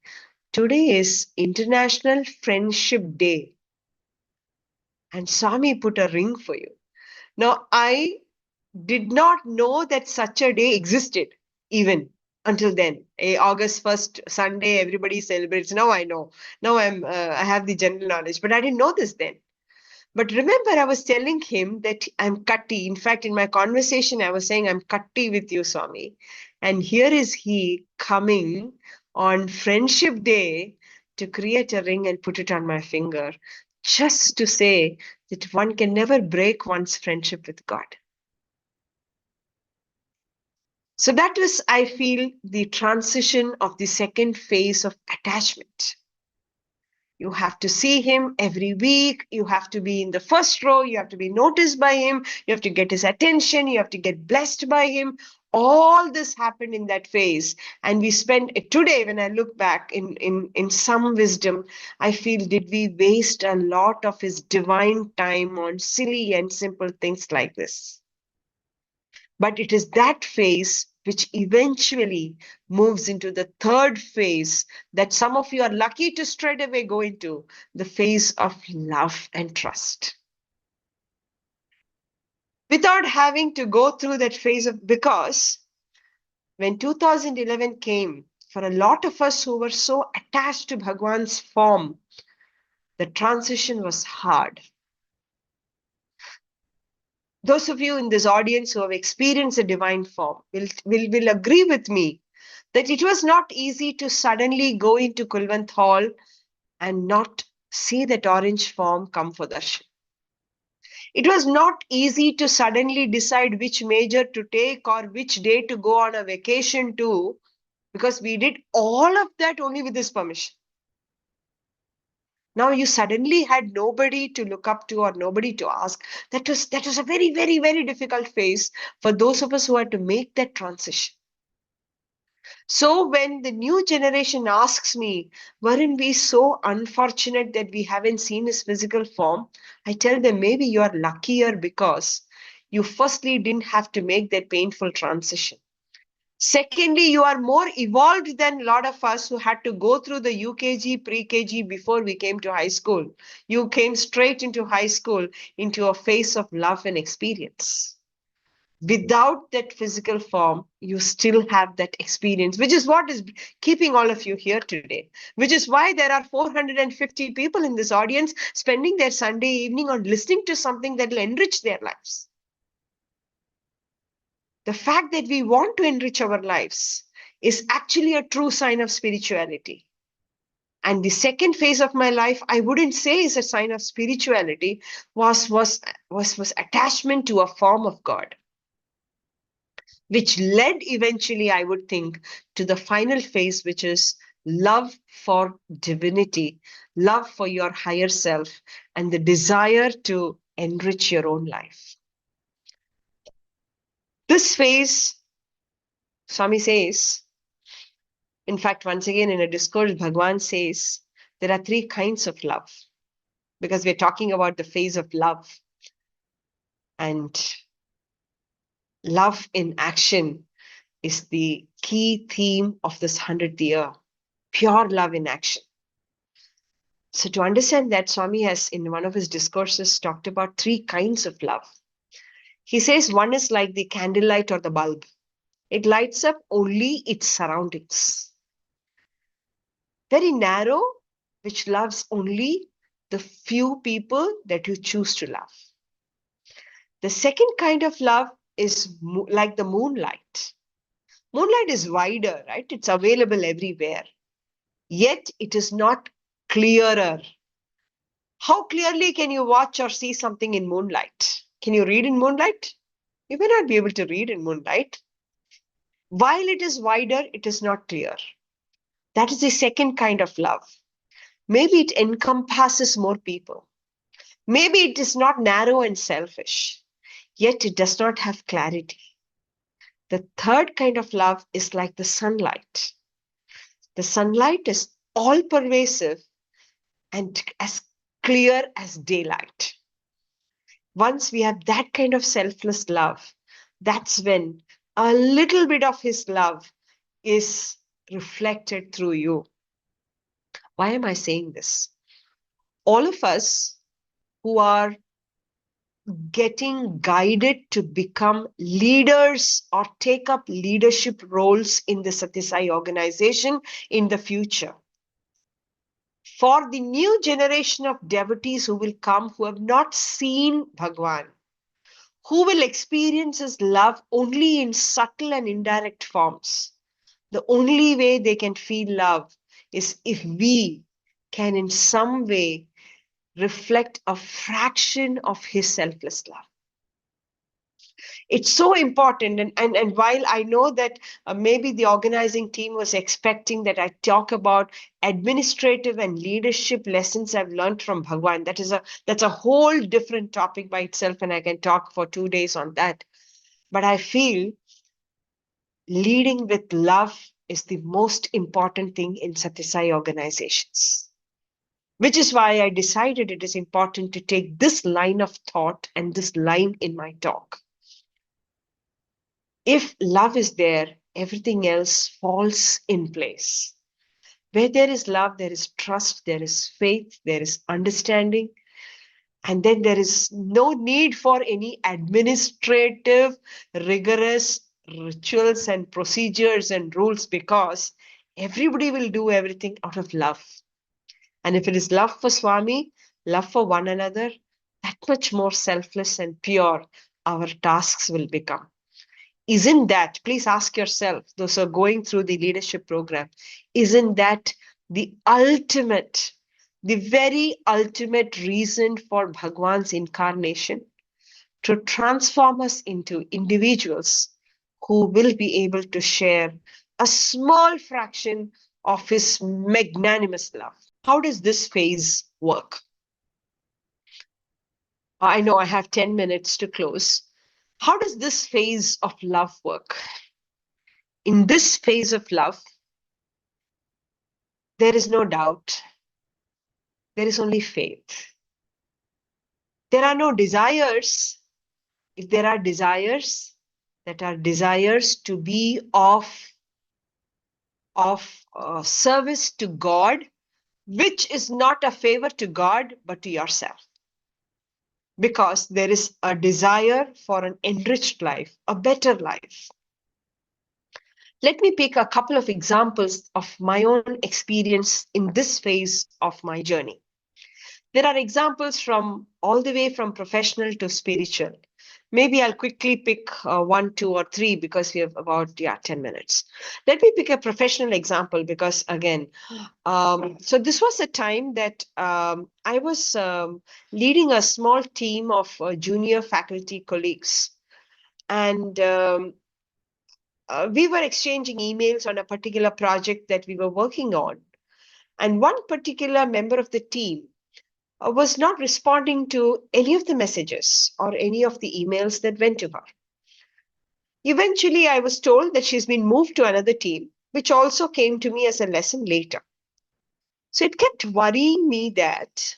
Today is International Friendship Day. And Swami put a ring for you. Now, I did not know that such a day existed even until then. August 1st, Sunday, everybody celebrates. Now I know. Now I have the general knowledge, but I didn't know this then. But remember, I was telling him that I'm Katti. In fact, in my conversation, I was saying, I'm Katti with you, Swami. And here is he coming on Friendship Day to create a ring and put it on my finger, just to say that one can never break one's friendship with God. So that was, I feel, the transition of the second phase of attachment. You have to see him every week. You have to be in the first row. You have to be noticed by him. You have to get his attention. You have to get blessed by him. All this happened in that phase. And we spent today, when I look back in some wisdom, I feel, did we waste a lot of his divine time on silly and simple things like this? But it is that phase which eventually moves into the third phase that some of you are lucky to straight away go into, the phase of love and trust. Without having to go through that phase of, because when 2011 came, for a lot of us who were so attached to Bhagwan's form, the transition was hard. Those of you in this audience who have experienced the divine form will agree with me that it was not easy to suddenly go into Kulwant Hall and not see that orange form come for darshan. It was not easy to suddenly decide which major to take or which day to go on a vacation to, because we did all of that only with his permission. Now you suddenly had nobody to look up to or nobody to ask. That was a very, very, very difficult phase for those of us who had to make that transition. So when the new generation asks me, weren't we so unfortunate that we haven't seen his physical form? I tell them, maybe you are luckier because you firstly didn't have to make that painful transition. Secondly, you are more evolved than a lot of us who had to go through the UKG, pre-KG before we came to high school. You came straight into high school, into a phase of love and experience. Without that physical form, you still have that experience, which is what is keeping all of you here today, which is why there are 450 people in this audience spending their Sunday evening on listening to something that will enrich their lives. The fact that we want to enrich our lives is actually a true sign of spirituality. And the second phase of my life, I wouldn't say is a sign of spirituality, was attachment to a form of God, which led eventually, I would think, to the final phase, which is love for divinity, love for your higher self, and the desire to enrich your own life. This phase, Swami says, in fact, once again in a discourse, Bhagwan says, there are three kinds of love. because we're talking about the phase of love. And love in action is the key theme of this 100th year. Pure love in action. So to understand that, Swami has in one of his discourses talked about 3 kinds of love. He says one is like the candlelight or the bulb. It lights up only its surroundings. Very narrow, which loves only the few people that you choose to love. The second kind of love is like the moonlight. Moonlight is wider, right? It's available everywhere. Yet it is not clearer. How clearly can you watch or see something in moonlight? Can you read in moonlight? You may not be able to read in moonlight. While it is wider, it is not clear. That is the second kind of love. Maybe it encompasses more people. Maybe it is not narrow and selfish, yet it does not have clarity. The third kind of love is like the sunlight. The sunlight is all pervasive and as clear as daylight. Once we have that kind of selfless love, that's when a little bit of his love is reflected through you. Why am I saying this? All of us who are getting guided to become leaders or take up leadership roles in the Sathya Sai organization in the future. For the new generation of devotees who will come, who have not seen Bhagwan, who will experience his love only in subtle and indirect forms, the only way they can feel love is if we can in some way reflect a fraction of his selfless love. It's so important. And while I know that maybe the organizing team was expecting that I talk about administrative and leadership lessons I've learned from Bhagwan, that's a whole different topic by itself, and I can talk for 2 days on that. But I feel leading with love is the most important thing in Sathya Sai organizations. Which is why I decided it is important to take this line of thought and this line in my talk. If love is there, everything else falls in place. Where there is love, there is trust, there is faith, there is understanding. And then there is no need for any administrative, rigorous rituals and procedures and rules, because everybody will do everything out of love. And if it is love for Swami, love for one another, that much more selfless and pure our tasks will become. Isn't that, please ask yourself, those who are going through the leadership program, isn't that the ultimate, the very ultimate reason for Bhagwan's incarnation? To transform us into individuals who will be able to share a small fraction of his magnanimous love. How does this phase work? I know I have 10 minutes to close. How does this phase of love work? In this phase of love, there is no doubt. There is only faith. There are no desires. If there are desires, that are desires to be of service to God, which is not a favor to God, but to yourself. Because there is a desire for an enriched life, a better life. Let me pick a couple of examples of my own experience in this phase of my journey. There are examples from all the way from professional to spiritual. Maybe I'll quickly pick 1, 2, or 3 because we have about 10 minutes. Let me pick a professional example because again, so this was a time that I was leading a small team of junior faculty colleagues, and we were exchanging emails on a particular project that we were working on. And one particular member of the team was not responding to any of the messages or any of the emails that went to her. Eventually, I was told that she's been moved to another team, which also came to me as a lesson later. So it kept worrying me that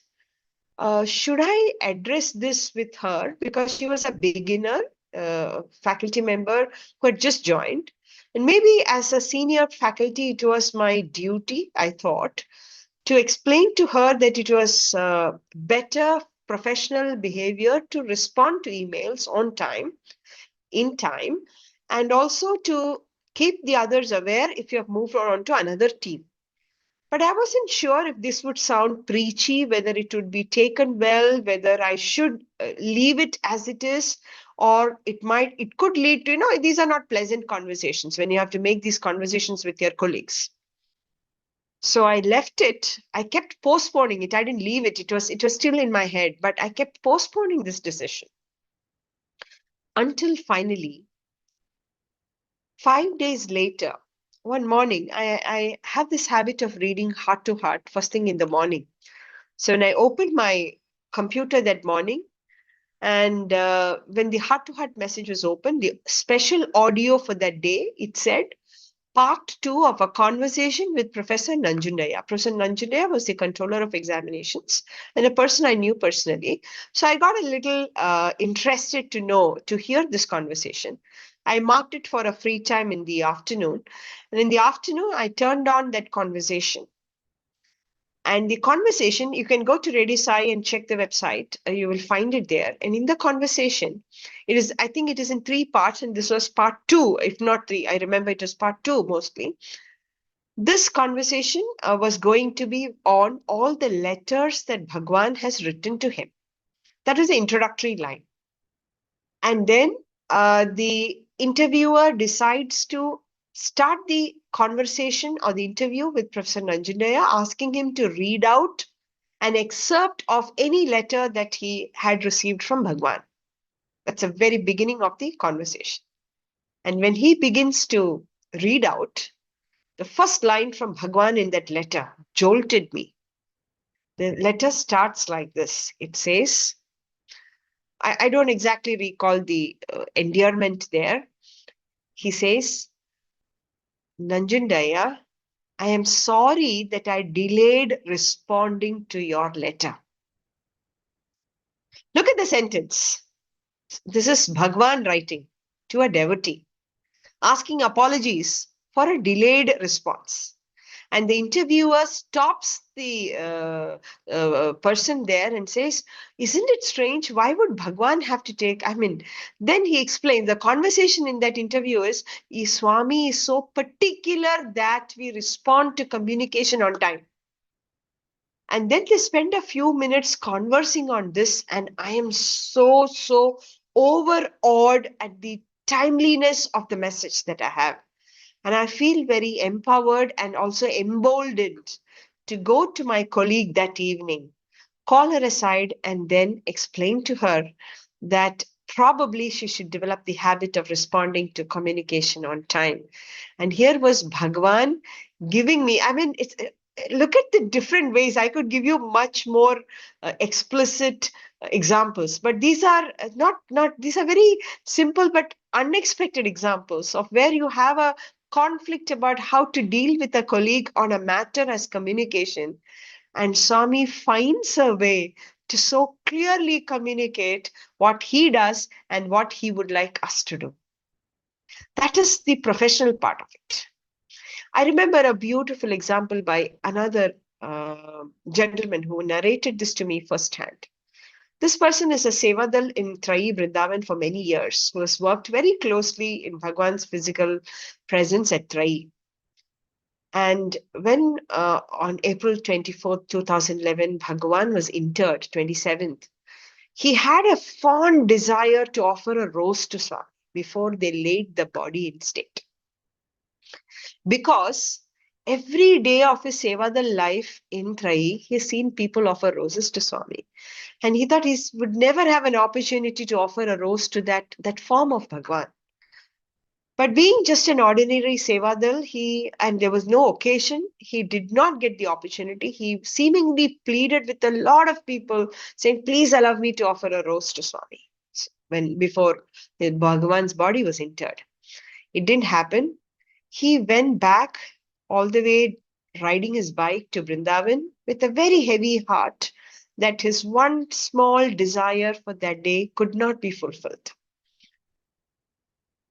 should I address this with her? Because she was a beginner faculty member who had just joined. And maybe as a senior faculty, it was my duty, I thought, to explain to her that it was better professional behavior to respond to emails on time, in time, and also to keep the others aware if you have moved on to another team. But I wasn't sure if this would sound preachy, whether it would be taken well, whether I should leave it as it is, or it could lead to, these are not pleasant conversations when you have to make these conversations with your colleagues. So I left it. I kept postponing it. I didn't leave it. It was still in my head, but I kept postponing this decision until finally, 5 days later, one morning, I have this habit of reading heart to heart first thing in the morning. So when I opened my computer that morning, and when the heart to heart message was open, the special audio for that day, it said, part 2 of a conversation with Professor Nanjundaya. Professor Nanjundaya was the controller of examinations and a person I knew personally. So I got a little interested to hear this conversation. I marked it for a free time in the afternoon. And in the afternoon, I turned on that conversation. And the conversation, you can go to Radio Sai and check the website. You will find it there. And in the conversation, I think it is in 3 parts, and this was part 2, if not 3. I remember it was part 2 mostly. This conversation was going to be on all the letters that Bhagwan has written to him. That was the introductory line. And then the interviewer decides to start the conversation or the interview with Professor Nanjundaya, asking him to read out an excerpt of any letter that he had received from Bhagwan. That's the very beginning of the conversation. And when he begins to read out, the first line from Bhagwan in that letter jolted me. The letter starts like this. It says, I don't exactly recall the endearment there. He says, Nanjundaya, I am sorry that I delayed responding to your letter. Look at the sentence. This is Bhagwan writing to a devotee, asking apologies for a delayed response. And the interviewer stops the person there and says, isn't it strange? Why would Bhagwan have to take, then he explains, the conversation in that interview is, Swami is so particular that we respond to communication on time. And then they spend a few minutes conversing on this, and I am so overawed at the timeliness of the message that I have. And I feel very empowered and also emboldened to go to my colleague that evening, call her aside, and then explain to her that probably she should develop the habit of responding to communication on time. And here was Bhagwan giving me, look at the different ways. I could give you much more explicit examples, but these are these are very simple but unexpected examples of where you have a conflict about how to deal with a colleague on a matter as communication. And Swami finds a way to so clearly communicate what he does and what he would like us to do. That is the professional part of it. I remember a beautiful example by another gentleman who narrated this to me firsthand. This person is a Sevadal in Trai Vrindavan for many years, who has worked very closely in Bhagwan's physical presence at Trai. And when on April 24th, 2011, Bhagwan was interred, 27th, he had a fond desire to offer a rose to Swami before they laid the body in state. Because every day of his Sevadal life in Trai, he's seen people offer roses to Swami. And he thought he would never have an opportunity to offer a rose to that form of Bhagwan. But being just an ordinary Sevadal, and there was no occasion, he did not get the opportunity. He seemingly pleaded with a lot of people saying, please allow me to offer a rose to Swami before Bhagwan's body was interred. It didn't happen. He went back all the way riding his bike to Vrindavan with a very heavy heart that his one small desire for that day could not be fulfilled.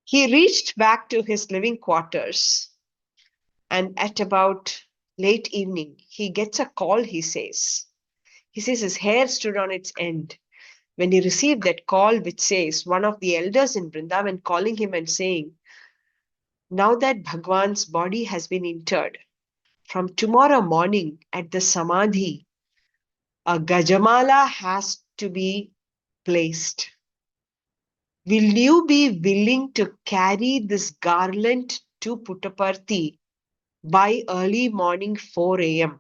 He reached back to his living quarters, and at about late evening, he gets a call, he says. He says his hair stood on its end when he received that call, which says one of the elders in Vrindavan calling him and saying, now that Bhagwan's body has been interred, from tomorrow morning at the Samadhi, a Gajamala has to be placed. Will you be willing to carry this garland to Puttaparthi by early morning 4 a.m.?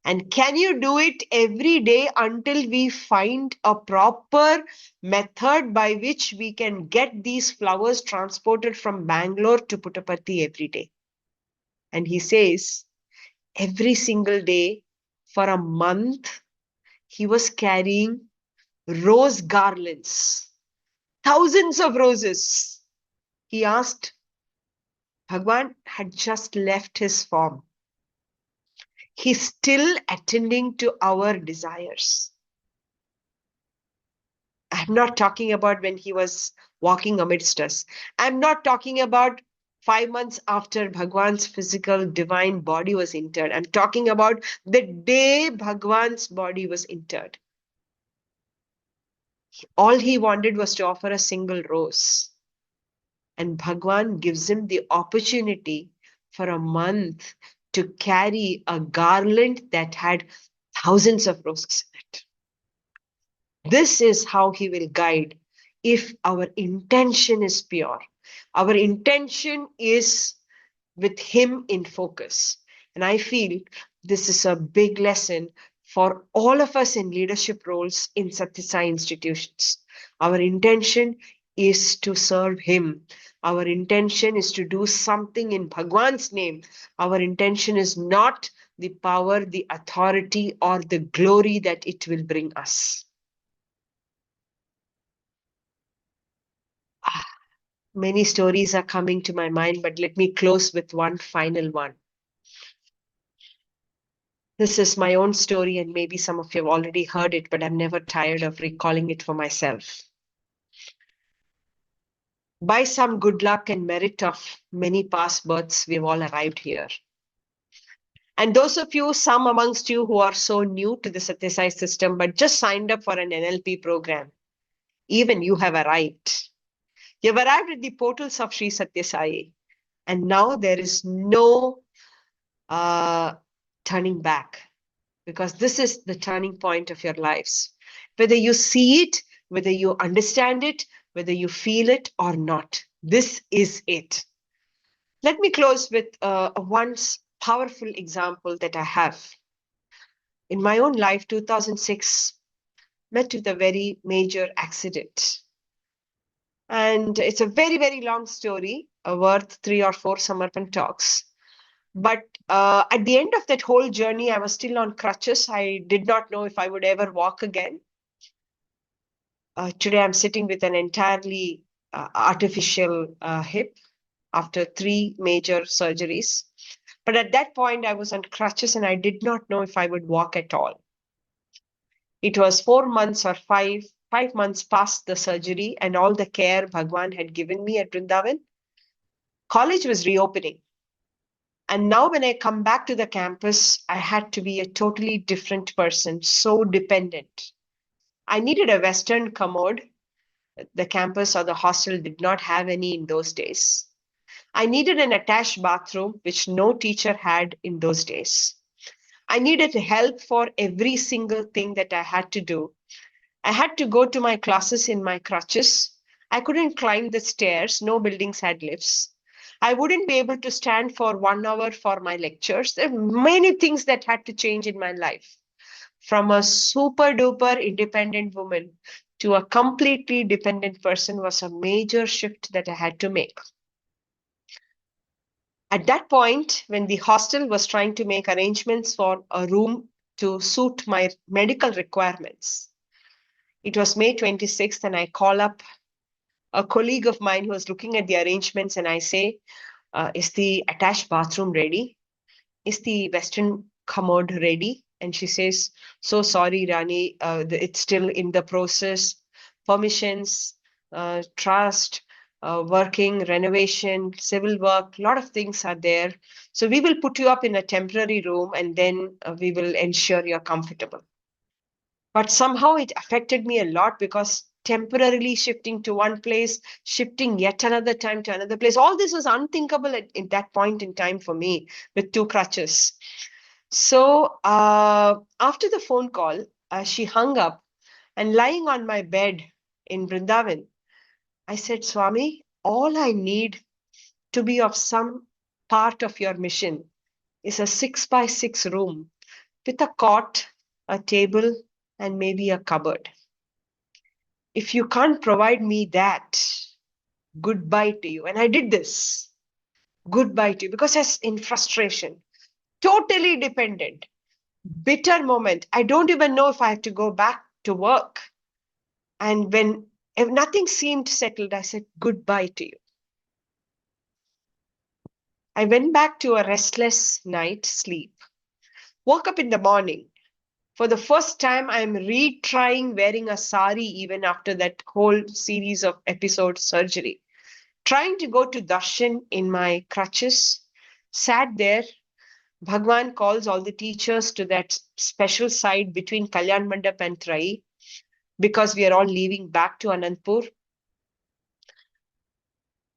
And can you do it every day until we find a proper method by which we can get these flowers transported from Bangalore to Puttaparthi every day? And he says, every single day for a month, he was carrying rose garlands, thousands of roses. He asked, Bhagwan had just left his form. He's still attending to our desires. I'm not talking about when he was walking amidst us. I'm not talking about 5 months after Bhagwan's physical divine body was interred. I'm talking about the day Bhagwan's body was interred. All he wanted was to offer a single rose. And Bhagwan gives him the opportunity for a month to carry a garland that had thousands of roses in it. This is how he will guide if our intention is pure. Our intention is with him in focus. And I feel this is a big lesson for all of us in leadership roles in Sathya Sai institutions. Our intention is to serve him. Our intention is to do something in Bhagwan's name. Our intention is not the power, the authority, or the glory that it will bring us. Many stories are coming to my mind, but let me close with one final one. This is my own story, and maybe some of you have already heard it, but I'm never tired of recalling it for myself. By some good luck and merit of many past births, we've all arrived here. And those of you, some amongst you who are so new to the Sathya Sai system, but just signed up for an NLP program, even you have arrived. You've arrived at the portals of Sri Sathya Sai, and now there is no turning back, because this is the turning point of your lives. Whether you see it, whether you understand it, whether you feel it or not, this is it. Let me close with one powerful example that I have. In my own life, 2006, met with a very major accident. And it's a very, very long story, worth 3 or 4 Samarpan talks. But at the end of that whole journey, I was still on crutches. I did not know if I would ever walk again. Today, I'm sitting with an entirely artificial hip after 3 major surgeries. But at that point, I was on crutches and I did not know if I would walk at all. It was 4 months or 5 months past the surgery and all the care Bhagwan had given me at Vrindavan. College was reopening. And now when I come back to the campus, I had to be a totally different person, so dependent. I needed a Western commode. The campus or the hostel did not have any in those days. I needed an attached bathroom, which no teacher had in those days. I needed help for every single thing that I had to do. I had to go to my classes in my crutches. I couldn't climb the stairs. No buildings had lifts. I wouldn't be able to stand for 1 hour for my lectures. There are many things that had to change in my life. From a super duper independent woman to a completely dependent person was a major shift that I had to make. At that point, when the hostel was trying to make arrangements for a room to suit my medical requirements, it was May 26th, and I call up a colleague of mine who was looking at the arrangements, and I say, is the attached bathroom ready? Is the Western commode ready? And she says, so sorry, Rani, it's still in the process. Permissions, trust, working, renovation, civil work, a lot of things are there. So we will put you up in a temporary room and then we will ensure you're comfortable. But somehow it affected me a lot because temporarily shifting to one place, shifting yet another time to another place, all this was unthinkable at that point in time for me with 2 crutches. So after the phone call, she hung up, and lying on my bed in Vrindavan, I said, Swami, all I need to be of some part of your mission is a 6x6 room with a cot, a table, and maybe a cupboard. If you can't provide me that, goodbye to you. And I did this. Goodbye to you, because I was in frustration, totally dependent, bitter moment. I don't even know if I have to go back to work. And if nothing seemed settled, I said goodbye to you. I went back to a restless night sleep, woke up in the morning. For the first time, I'm retrying wearing a sari even after that whole series of episode surgery. Trying to go to darshan in my crutches, sat there. Bhagwan calls all the teachers to that special side between Kalyan Mandap and Trai because we are all leaving back to Anandpur.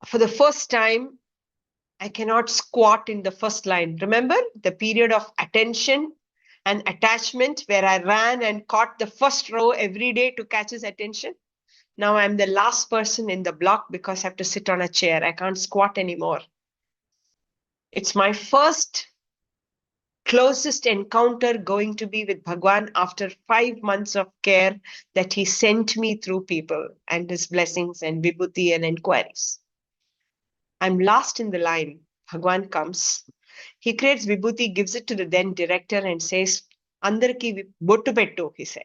For the first time, I cannot squat in the first line. Remember the period of attention and attachment where I ran and caught the first row every day to catch his attention? Now I'm the last person in the block because I have to sit on a chair. I can't squat anymore. It's my first closest encounter going to be with Bhagwan after 5 months of care that he sent me through people and his blessings and vibhuti and inquiries. I'm last in the line. Bhagwan comes. He creates vibhuti, gives it to the then director and says, Andarki bottu pettu, he said.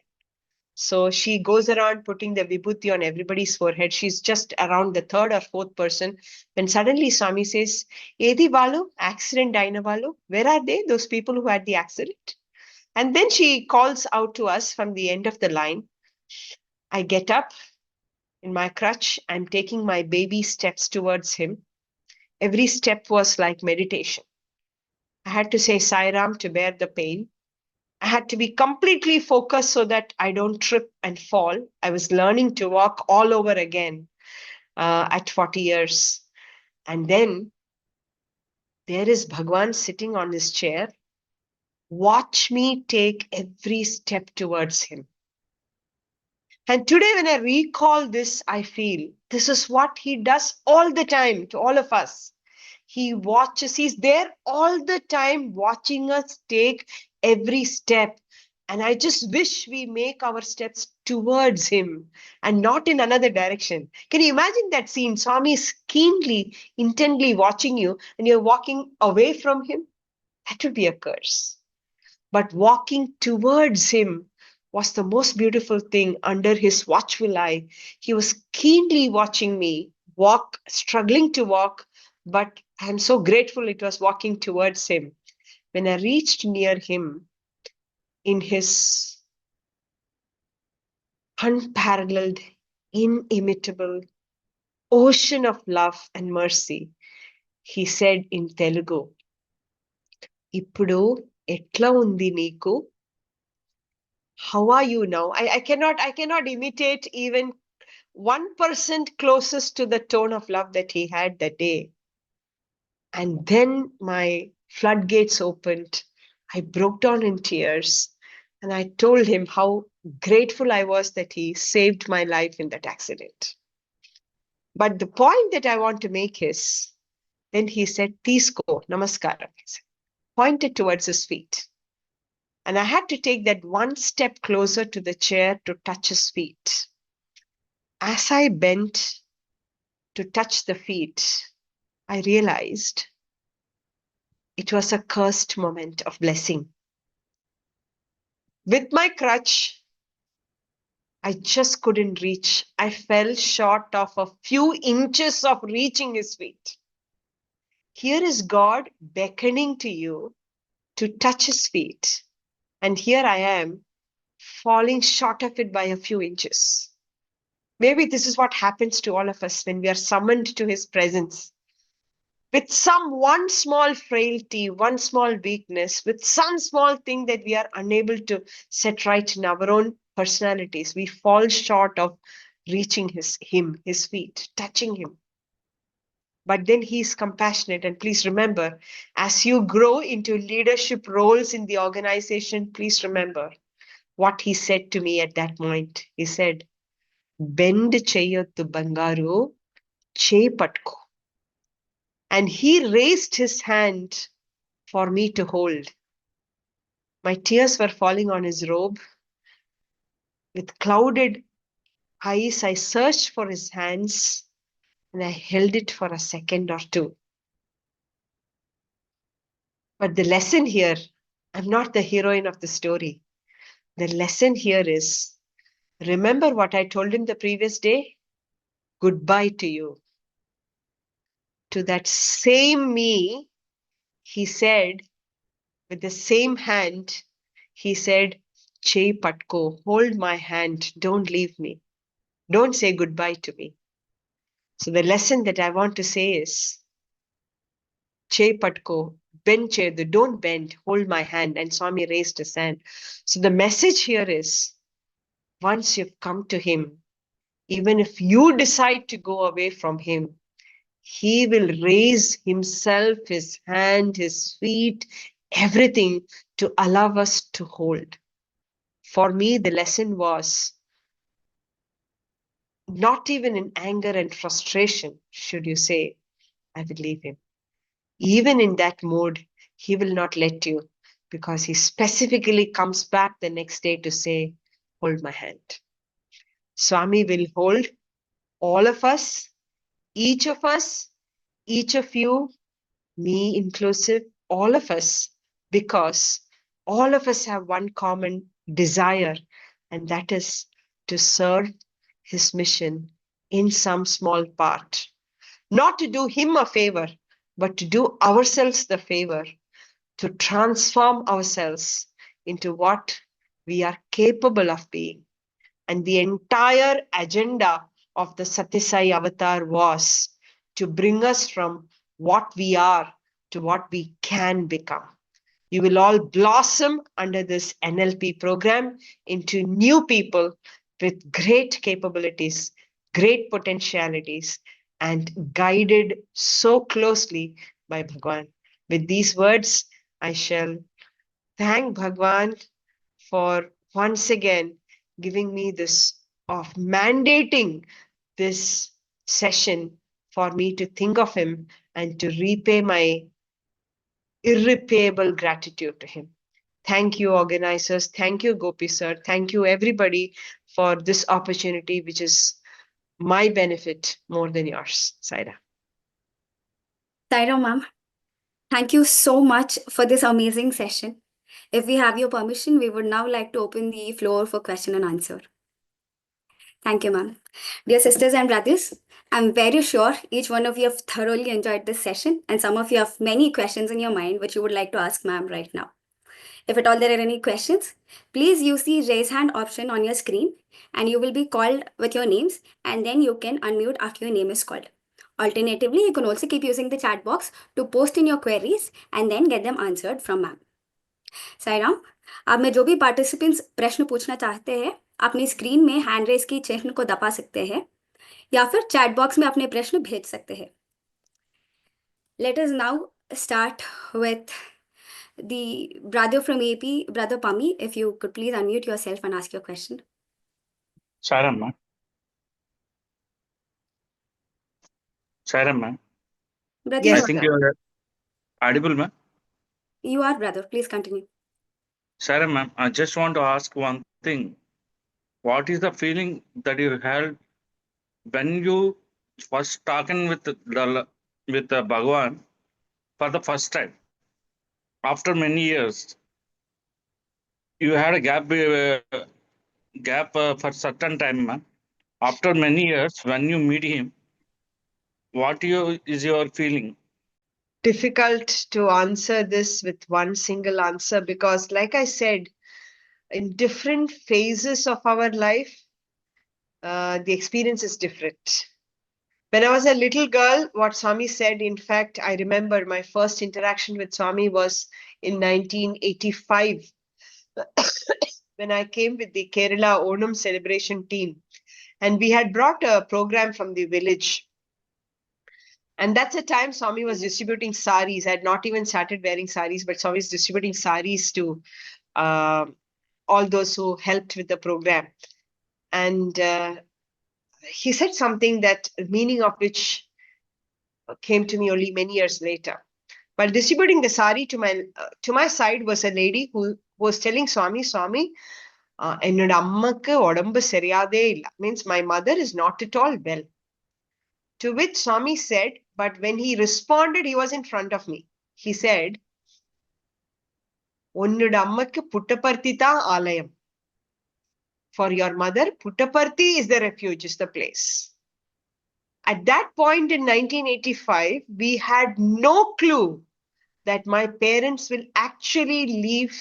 So she goes around putting the vibhuti on everybody's forehead. She's just around the 3rd or 4th person when suddenly Swami says, Edi Valu, accident Daina Valu, where are they? Those people who had the accident. And then she calls out to us from the end of the line. I get up in my crutch. I'm taking my baby steps towards him. Every step was like meditation. I had to say Sairam to bear the pain. I had to be completely focused so that I don't trip and fall. I was learning to walk all over again at 40 years. And then there is Bhagwan sitting on his chair. Watch me take every step towards him. And today when I recall this, I feel this is what he does all the time to all of us. He watches, he's there all the time watching us take every step. And I just wish we make our steps towards him and not in another direction. Can you imagine that scene? Swami is keenly, intently watching you and you're walking away from him? That would be a curse. But walking towards him was the most beautiful thing under his watchful eye. He was keenly watching me walk, struggling to walk, but I'm so grateful it was walking towards him. When I reached near him in his unparalleled, inimitable ocean of love and mercy, he said in Telugu, Ippudu etla undi neeku? How are you now? I cannot imitate even 1% closest to the tone of love that he had that day. And then my floodgates opened. I broke down in tears and I told him how grateful I was that he saved my life in that accident. But the point that I want to make is, then he said, Teesko, namaskaram, pointed towards his feet. And I had to take that one step closer to the chair to touch his feet. As I bent to touch the feet, I realized it was a cursed moment of blessing. With my crutch, I just couldn't reach. I fell short of a few inches of reaching his feet. Here is God beckoning to you to touch his feet And here I am, falling short of it by a few inches. Maybe this is what happens to all of us when we are summoned to his presence. With one small frailty, one small weakness, with some small thing that we are unable to set right in our own personalities, we fall short of reaching his feet, touching him. But then he is compassionate. And please remember, as you grow into leadership roles in the organization, please remember what he said to me at that point. He said, bend cheyottu bangaru, che patko. And he raised his hand for me to hold. My tears were falling on his robe. With clouded eyes, I searched for his hands and I held it for a second or two. But the lesson here, I'm not the heroine of the story. The lesson here is, remember what I told him the previous day? Goodbye to you. To that same me, he said, with the same hand, he said, Che Patko, hold my hand, don't leave me. Don't say goodbye to me. So the lesson that I want to say is, Che Patko, bend Chedu, don't bend, hold my hand. And Swami raised his hand. So the message here is, once you've come to him, even if you decide to go away from him, he will raise himself, his hand, his feet, everything to allow us to hold. For me, the lesson was, not even in anger and frustration should you say, I will leave him. Even in that mode, he will not let you, because he specifically comes back the next day to say, hold my hand. Swami will hold all of us, each of you, me inclusive, all of us, because all of us have one common desire, and that is to serve his mission in some small part. Not to do him a favor, but to do ourselves the favor, to transform ourselves into what we are capable of being. And the entire agenda of the Satya Sai avatar was to bring us from what we are to what we can become. You will all blossom under this NLP program into new people with great capabilities, great potentialities, and guided so closely by Bhagwan. With these words, I shall thank Bhagwan for once again giving me this, of mandating this session for me to think of him and to repay my irrepayable gratitude to him. Thank you, organizers. Thank you, Gopi sir. Thank you, everybody, for this opportunity, which is my benefit more than yours. Sairam. Sairam, ma'am, thank you so much for this amazing session. If we have your permission, we would now like to open the floor for question and answer. Thank you, ma'am. Dear sisters and brothers, I'm very sure each one of you have thoroughly enjoyed this session, and some of you have many questions in your mind which you would like to ask ma'am right now. If at all there are any questions, please use the raise hand option on your screen and you will be called with your names, and then you can unmute after your name is called. Alternatively, you can also keep using the chat box to post in your queries and then get them answered from ma'am. Sairam, आप में जो भी participants प्रश्न पूछना चाहते हैं, अपनी screen में हैंड रेस की चिन्ह को दबा सकते हैं या फिर चैट बॉक्स में अपने प्रश्न भेज सकते हैं. Let us now start with the brother from AP, brother Pami. If you could please unmute yourself and ask your question. Sairam, ma'am. Sairam, ma'am. Brother, Yes, I think sir. you are audible, ma'am. You are, brother. Please continue. Sairam, ma'am, I just want to ask one thing. What is the feeling that you had when you first talking with Bhagwan for the first time? After many years, you had a gap for certain time, ma'am. After many years, when you meet him, what is your feeling? Difficult to answer this with one single answer, because like I said, in different phases of our life, the experience is different. When I was a little girl, what Swami said, in fact, I remember my first interaction with Swami was in 1985 when I came with the Kerala Onam celebration team. And we had brought a program from the village. And that's the time Swami was distributing saris. I had not even started wearing saris, but Swami was distributing saris to all those who helped with the program. And he said something that meaning of which came to me only many years later. While distributing the sari to my side was a lady who was telling Swami, என்னோட அம்மாக்கு உடம்பு சரியாதே இல்ல. Means my mother is not at all well. To which Swami said, but when he responded, he was in front of me. He said, உன்னோட அம்மாக்கு புட்டபர்த்தி தான் ஆலயம். For your mother, Puttaparthi is the refuge, is the place. At that point in 1985, we had no clue that my parents will actually leave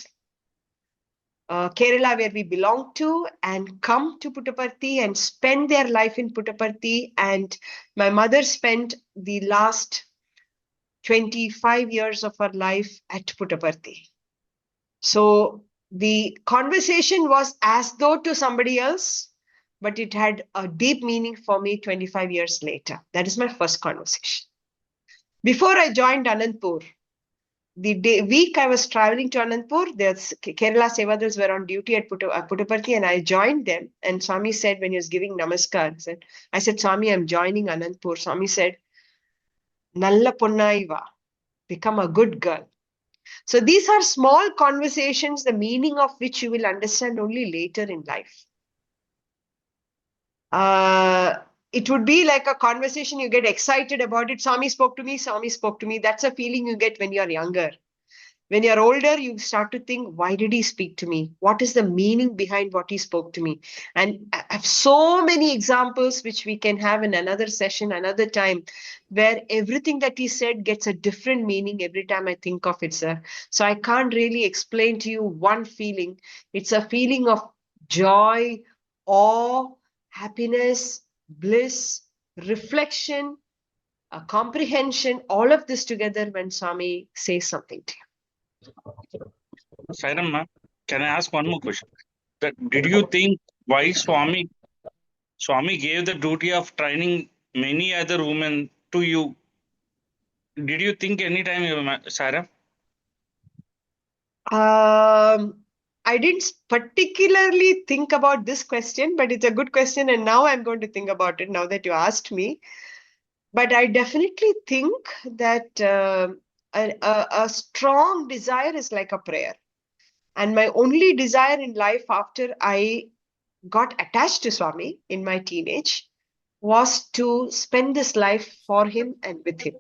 Kerala, where we belong to, and come to Puttaparthi and spend their life in Puttaparthi. And my mother spent the last 25 years of her life at Puttaparthi. So the conversation was as though to somebody else, but it had a deep meaning for me 25 years later. That is my first conversation. Before I joined Anandpur, the week I was traveling to Anandpur, the Kerala Sevadals were on duty at Puttaparthi, and I joined them. And Swami said, when he was giving namaskar, I said, Swami, I'm joining Anandpur. Swami said, Nalla Ponnaiva, become a good girl. So these are small conversations, the meaning of which you will understand only later in life. It would be like a conversation, you get excited about it. Swami spoke to me, Swami spoke to me. That's a feeling you get when you're younger. When you're older, you start to think, why did he speak to me? What is the meaning behind what he spoke to me? And I have so many examples which we can have in another session, another time, where everything that he said gets a different meaning every time I think of it, sir. So I can't really explain to you one feeling. It's a feeling of joy, awe, happiness, bliss, reflection, a comprehension, all of this together when Swami says something to you. Sairam, ma'am, can I ask one more question? Did you think why Swami gave the duty of training many other women to you? Did you think anytime, Sairam? I didn't particularly think about this question, but it's a good question. And now I'm going to think about it now that you asked me. But I definitely think that a strong desire is like a prayer. And my only desire in life after I got attached to Swami in my teenage was to spend this life for him and with him.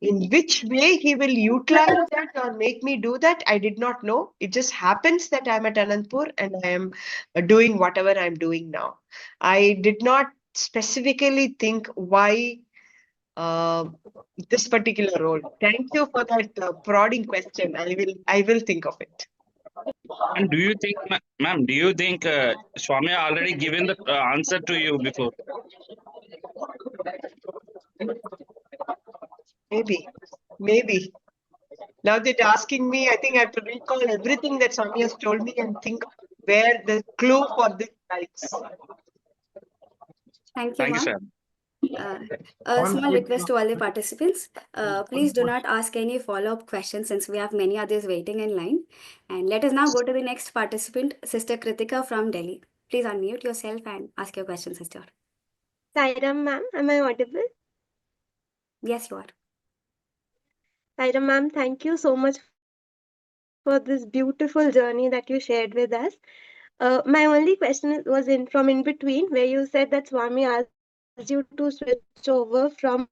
In which way he will utilize that or make me do that, I did not know. It just happens that I'm at Anandpur and I am doing whatever I'm doing now. I did not specifically think why this particular role. Thank you for that prodding question. I will think of it. And do you think, ma'am, do you think Swami already given the answer to you before? Maybe. Now that you're asking me, I think I have to recall everything that Swami has told me and think where the clue for this lies. Thank you, Thank you, ma'am. sir. A small request to all the participants. Please do not ask any follow-up questions since we have many others waiting in line. And let us now go to the next participant, Sister Kritika from Delhi. Please unmute yourself and ask your question, sister. Sairam ma'am, am I audible? Yes, you are. Sairam ma'am, thank you so much for this beautiful journey that you shared with us. My only question was from in between, where you said that Swami asked you to switch over from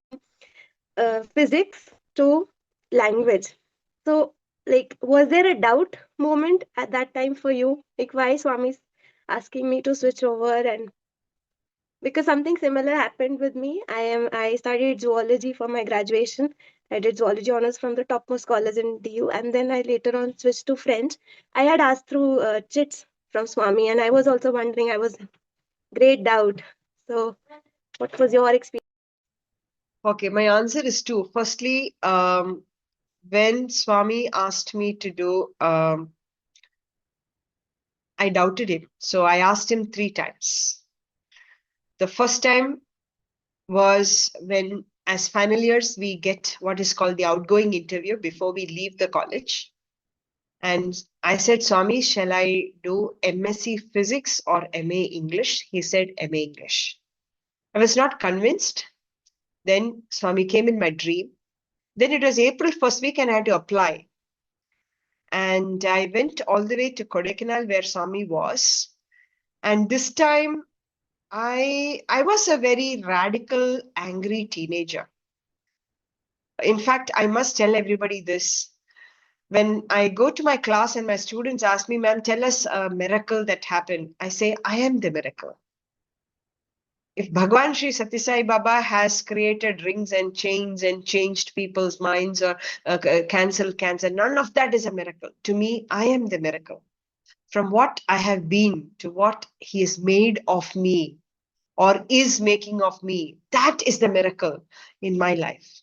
physics to language. So, like, was there a doubt moment at that time for you? Like, why Swami's asking me to switch over? And because something similar happened with me. I studied zoology for my graduation, I did zoology honors from the topmost scholars in DU, and then I later on switched to French. I had asked through chits from Swami, and I was also wondering, I was great doubt. So, what was your experience? Okay, my answer is two. Firstly, when Swami asked me to do, I doubted him. So I asked him 3 times. The first time was when, as final years, we get what is called the outgoing interview before we leave the college. And I said, Swami, shall I do MSc Physics or MA English? He said, MA English. I was not convinced. Then Swami came in my dream. Then it was April first week and I had to apply. And I went all the way to Kodaikanal where Swami was. And this time, I was a very radical, angry teenager. In fact, I must tell everybody this. When I go to my class and my students ask me, ma'am, tell us a miracle that happened, I say, I am the miracle. If Bhagwan Sri Sathya Sai Baba has created rings and chains and changed people's minds or cancelled cancer, none of that is a miracle. To me, I am the miracle. From what I have been to what he has made of me or is making of me, that is the miracle in my life.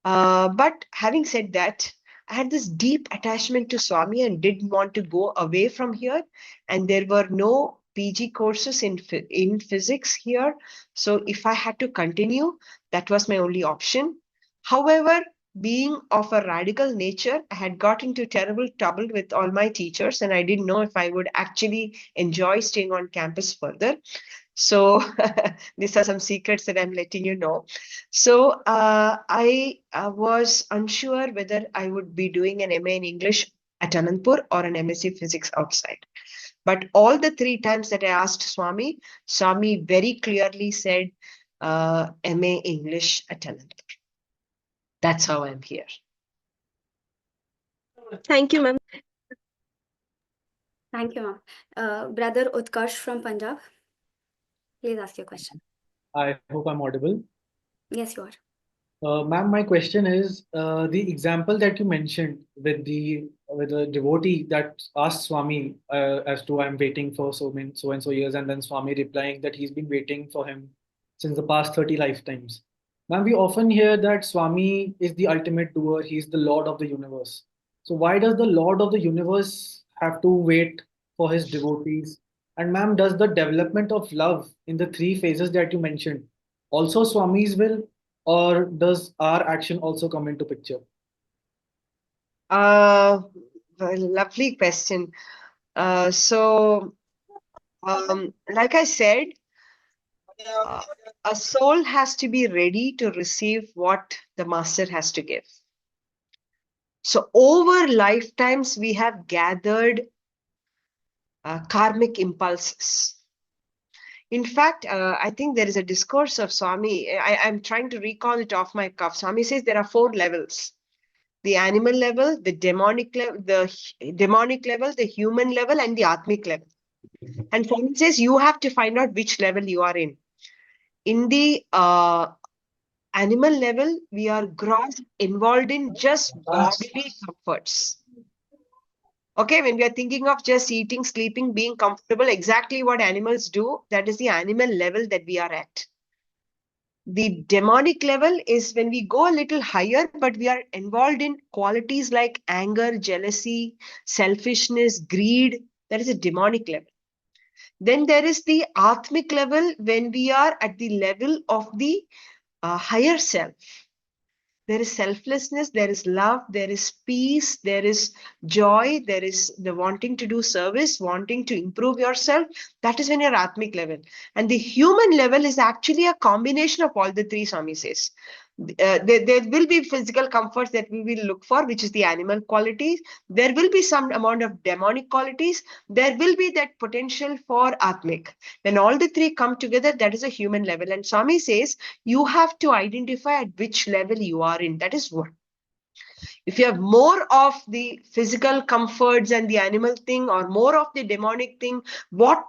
But having said that, I had this deep attachment to Swami and didn't want to go away from here. And there were no PG courses in physics here. So if I had to continue, that was my only option. However, being of a radical nature, I had got into terrible trouble with all my teachers and I didn't know if I would actually enjoy staying on campus further. So these are some secrets that I'm letting you know. So I was unsure whether I would be doing an MA in English at Anandpur or an MSc Physics outside. But all the 3 times that I asked Swami, Swami very clearly said MA English at Anandpur. That's how I'm here. Thank you, ma'am. Thank you, ma'am. Brother Utkarsh from Punjab, please ask your question. I hope I'm audible. Yes, you are. Ma'am, my question is the example that you mentioned with the devotee that asked Swami as to I'm waiting for so and so years, and then Swami replying that he's been waiting for him since the past 30 lifetimes. Ma'am, we often hear that Swami is the ultimate doer, he's the Lord of the universe. So why does the Lord of the universe have to wait for his devotees? And ma'am, does the development of love in the 3 phases that you mentioned also Swami's will? Or does our action also come into picture? Lovely question. Like I said, a soul has to be ready to receive what the master has to give. So over lifetimes, we have gathered karmic impulses. In fact, I think there is a discourse of Swami. I'm trying to recall it off my cuff. Swami says there are 4 levels: the animal level, the demonic level, the human level, and the atmic level. And Swami says you have to find out which level you are in. In the animal level, we are gross involved in just bodily comforts. Okay, when we are thinking of just eating, sleeping, being comfortable, exactly what animals do, that is the animal level that we are at. The demonic level is when we go a little higher, but we are involved in qualities like anger, jealousy, selfishness, greed. That is a demonic level. Then there is the atmic level when we are at the level of the higher self. There is selflessness, there is love, there is peace, there is joy, there is the wanting to do service, wanting to improve yourself. That is when you're atmic level. And the human level is actually a combination of all the 3, Swami says. There will be physical comforts that we will look for, which is the animal qualities. There will be some amount of demonic qualities. There will be that potential for atmic. When all the 3 come together, that is a human level. And Swami says, you have to identify at which level you are in. That is what. If you have more of the physical comforts and the animal thing, or more of the demonic thing,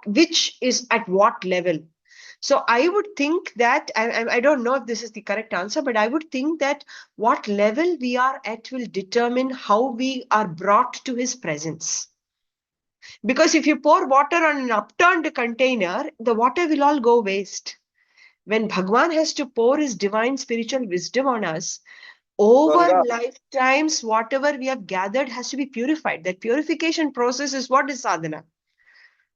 which is at what level? So I would think that, I don't know if this is the correct answer, but I would think that what level we are at will determine how we are brought to his presence. Because if you pour water on an upturned container, the water will all go waste. When Bhagwan has to pour his divine spiritual wisdom on us, over lifetimes, whatever we have gathered has to be purified. That purification process is what is sadhana.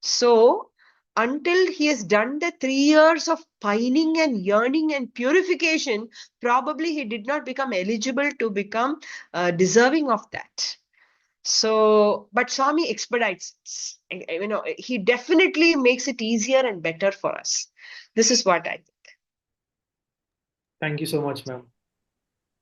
So, until he has done the 3 years of pining and yearning and purification, probably he did not become eligible to become deserving of that. So, but Swami expedites, he definitely makes it easier and better for us. This is what I think. Thank you so much, ma'am.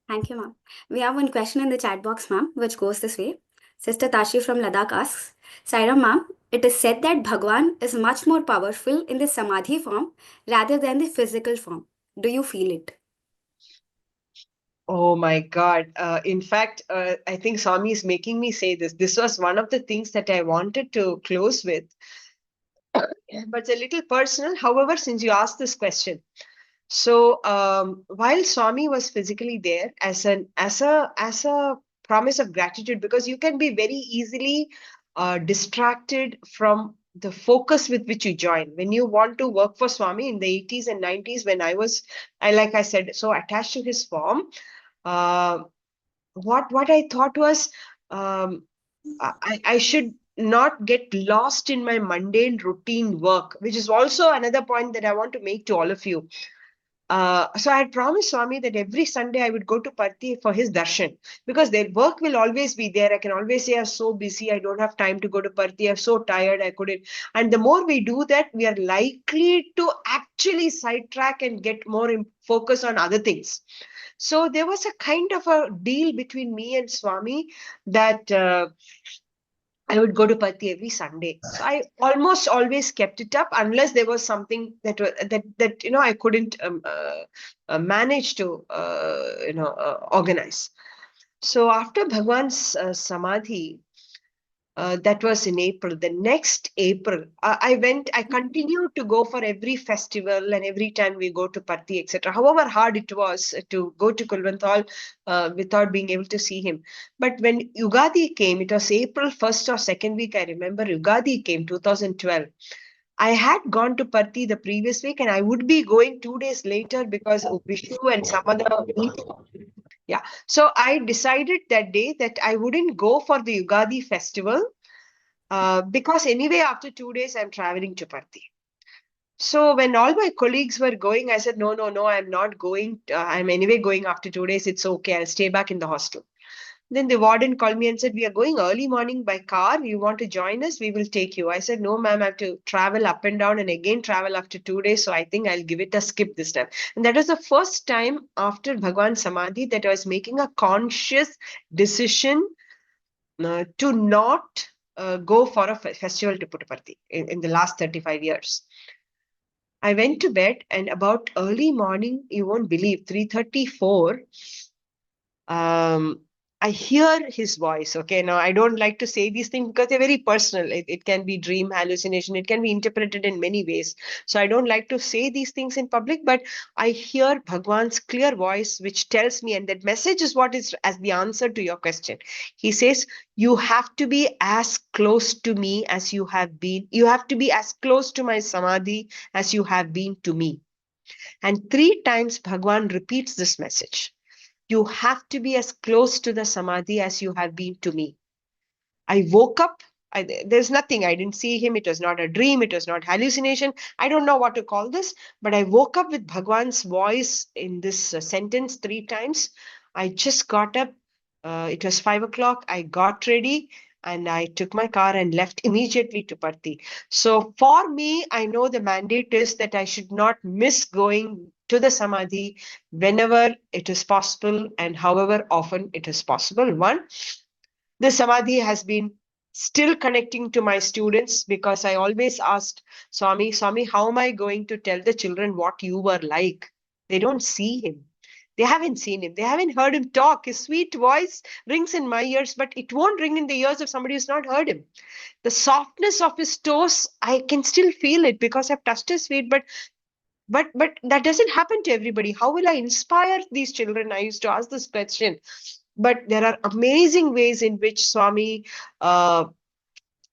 Thank you, ma'am. We have one question in the chat box, ma'am, which goes this way. Sister Tashi from Ladakh asks, Sairam, ma'am, it is said that Bhagwan is much more powerful in the samadhi form rather than the physical form. Do you feel it? Oh my God. In fact, I think Swami is making me say this. This was one of the things that I wanted to close with, but it's a little personal. However, since you asked this question, so while Swami was physically there as a promise of gratitude, because you can be very easily distracted from the focus with which you join. When you want to work for Swami in the 80s and 90s, when like I said, so attached to his form, what I thought was, I should not get lost in my mundane routine work, which is also another point that I want to make to all of you. So I had promised Swami that every Sunday I would go to Parthi for his darshan, because their work will always be there. I can always say I'm so busy, I don't have time to go to Parthi, I'm so tired, I couldn't. And the more we do that, we are likely to actually sidetrack and get more focus on other things. So there was a kind of a deal between me and Swami that I would go to Parthi every Sunday. So I almost always kept it up, unless there was something that I couldn't manage to organize. So after Bhagwan's Samadhi, that was in April. The next April, I continued to go for every festival and every time we go to Parthi, etc. However hard it was to go to Kulwanthal without being able to see him. But when Yugadi came, it was April 1st or 2nd week, I remember Yugadi came, 2012. I had gone to Parthi the previous week and I would be going 2 days later because of Vishu and some other meeting. Yeah. So I decided that day that I wouldn't go for the Yugadi festival because anyway, after 2 days, I'm traveling to Parthi. So when all my colleagues were going, I said, no, I'm not going. I'm anyway going after 2 days. It's okay. I'll stay back in the hostel. Then the warden called me and said, we are going early morning by car. You want to join us? We will take you. I said, no, ma'am, I have to travel up and down and again travel after 2 days. So I think I'll give it a skip this time. And that was the first time after Bhagwan Samadhi that I was making a conscious decision to not go for a festival to Puttaparthi in the last 35 years. I went to bed and about early morning, you won't believe, 3:34, I hear his voice. Okay, now I don't like to say these things because they're very personal. It can be dream hallucination. It can be interpreted in many ways. So I don't like to say these things in public, but I hear Bhagwan's clear voice, which tells me, and that message is what is as the answer to your question. He says, you have to be as close to me as you have been. You have to be as close to my samadhi as you have been to me. And 3 times Bhagwan repeats this message. You have to be as close to the samadhi as you have been to me. I woke up. There's nothing. I didn't see him. It was not a dream. It was not hallucination. I don't know what to call this, but I woke up with Bhagwan's voice in this sentence 3 times. I just got up. It was 5 o'clock. I got ready and I took my car and left immediately to Parthi. So for me, I know the mandate is that I should not miss going to the samadhi whenever it is possible and however often it is possible. One, the samadhi has been still connecting to my students because I always asked Swami, how am I going to tell the children what you were like? They don't see him. They haven't seen him. They haven't heard him talk. His sweet voice rings in my ears, but it won't ring in the ears of somebody who's not heard him. The softness of his toes, I can still feel it because I've touched his feet, but but that doesn't happen to everybody. How will I inspire these children? I used to ask this question. But there are amazing ways in which Swami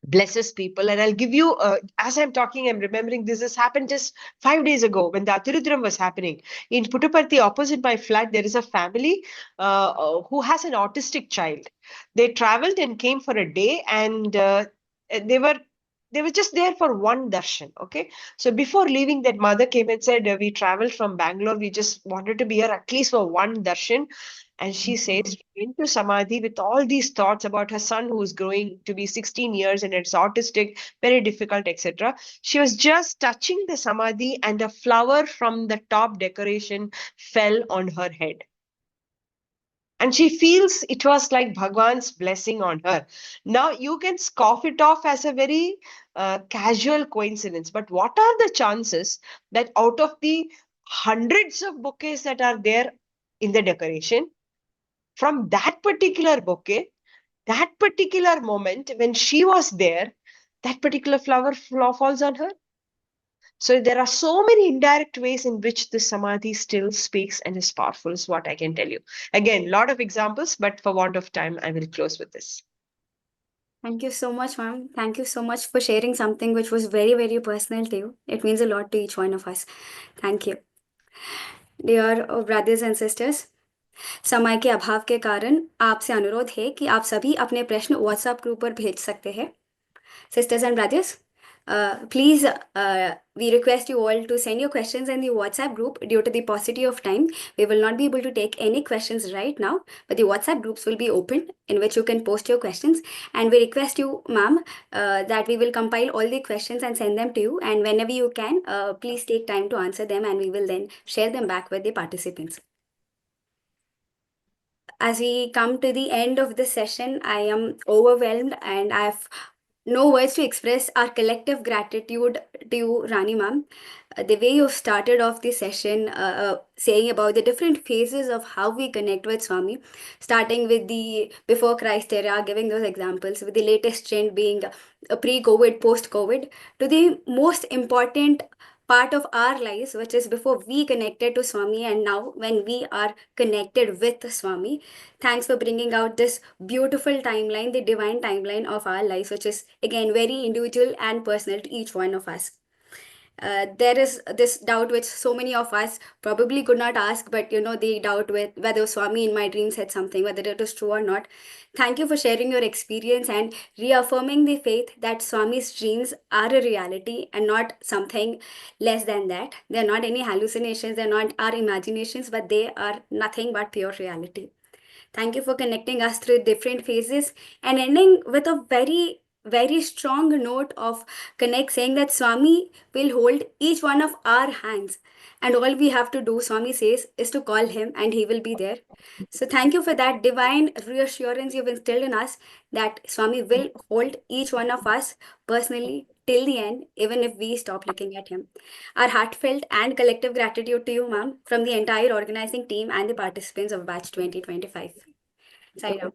blesses people. And I'll give you, as I'm talking, I'm remembering this has happened just 5 days ago when the Atirudram was happening. In Puttaparthi, opposite my flat, there is a family who has an autistic child. They traveled and came for a day, and they were just there for one darshan. Okay. So before leaving, that mother came and said, we traveled from Bangalore. We just wanted to be here at least for one darshan. And she says, into Samadhi with all these thoughts about her son who's growing to be 16 years and it's autistic, very difficult, etc. She was just touching the Samadhi, and a flower from the top decoration fell on her head. And she feels it was like Bhagwan's blessing on her. Now, you can scoff it off as a very casual coincidence, but what are the chances that out of the hundreds of bouquets that are there in the decoration, from that particular bouquet, that particular moment when she was there, that particular flower falls on her? So there are so many indirect ways in which the Samadhi still speaks and is powerful, is what I can tell you. Again, a lot of examples, but for want of time, I will close with this. Thank you so much, ma'am. Thank you so much for sharing something which was very, very personal to you. It means a lot to each one of us. Thank you. Dear brothers and sisters, समय के अभाव के कारण आपसे अनुरोध है कि आप सभी अपने प्रश्न व्हाट्सएप ग्रुप पर भेज सकते हैं. Sisters and brothers, please, we request you all to send your questions in the WhatsApp group. Due to the paucity of time, we will not be able to take any questions right now, but the WhatsApp groups will be open in which you can post your questions. And we request you, ma'am, that we will compile all the questions and send them to you. And whenever you can, please take time to answer them, and we will then share them back with the participants. As we come to the end of this session, I am overwhelmed and I have no words to express our collective gratitude to you, Rani ma'am. The way you started off the session, saying about the different phases of how we connect with Swami, starting with the before Christ era, giving those examples, with the latest trend being pre-COVID, post-COVID, to the most important part of our lives, which is before we connected to Swami and now when we are connected with Swami. Thanks for bringing out this beautiful timeline, the divine timeline of our lives, which is again very individual and personal to each one of us. There is this doubt which so many of us probably could not ask, but the doubt with whether Swami in my dream said something, whether it is true or not. Thank you for sharing your experience and reaffirming the faith that Swami's dreams are a reality and not something less than that. They're not any hallucinations, they're not our imaginations, but they are nothing but pure reality. Thank you for connecting us through different phases and ending with a very, very strong note of connect, saying that Swami will hold each one of our hands. And all we have to do, Swami says, is to call him and he will be there. So thank you for that divine reassurance you've instilled in us that Swami will hold each one of us personally till the end, even if we stop looking at him. Our heartfelt and collective gratitude to you, ma'am, from the entire organizing team and the participants of Batch 2025. Sairam.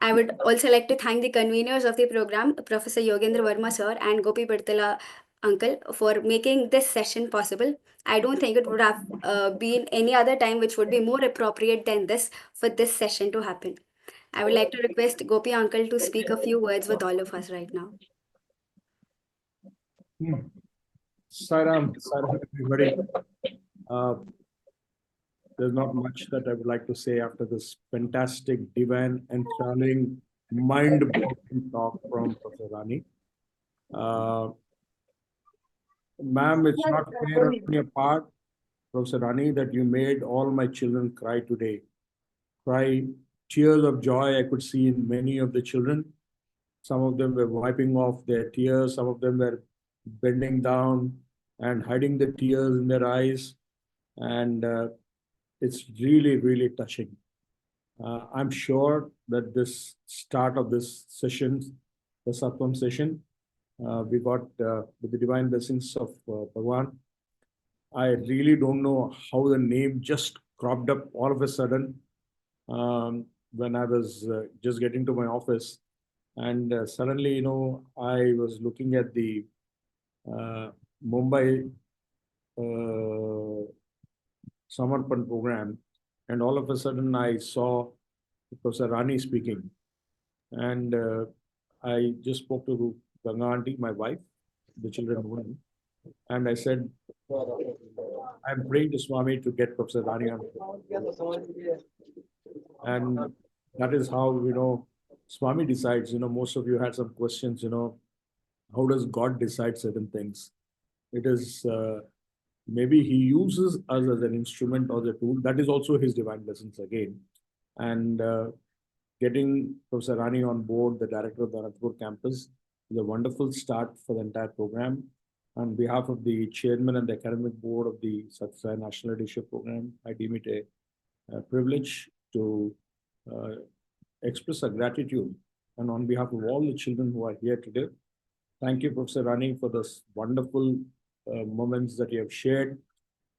I would also like to thank the conveners of the program, Professor Yogendra Verma sir and Gopi Birtala uncle, for making this session possible. I don't think it would have been any other time which would be more appropriate than this for this session to happen. I would like to request Gopi uncle to speak a few words with all of us right now. Sairam, everybody. There's not much that I would like to say after this fantastic, divine, enthralling, mind-blowing talk from Professor Rani. Ma'am, it's not fair on your part, Professor Rani, that you made all my children cry today. Cry, tears of joy I could see in many of the children. Some of them were wiping off their tears. Some of them were bending down and hiding the tears in their eyes. And it's really, really touching. I'm sure that this start of this session, the Sattvam session, we got with the divine blessings of Bhagwan. I really don't know how the name just cropped up all of a sudden when I was just getting to my office. And suddenly, I was looking at the Mumbai Samarpan program, and all of a sudden I saw Professor Rani speaking, and I just spoke to Ganga auntie, my wife, the children, and I said, I'm praying to Swami to get Professor Rani on. And that is how, Swami decides. Most of you had some questions, how does God decide certain things? It is maybe he uses us as an instrument or the tool. That is also his divine lessons again. And getting Professor Rani on board, the director of the Anantapur campus, is a wonderful start for the entire program. On behalf of the chairman and the academic board of the Satsang National Leadership Program, I deem it a privilege to express our gratitude. And on behalf of all the children who are here today, thank you, Professor Rani, for this wonderful moments that you have shared.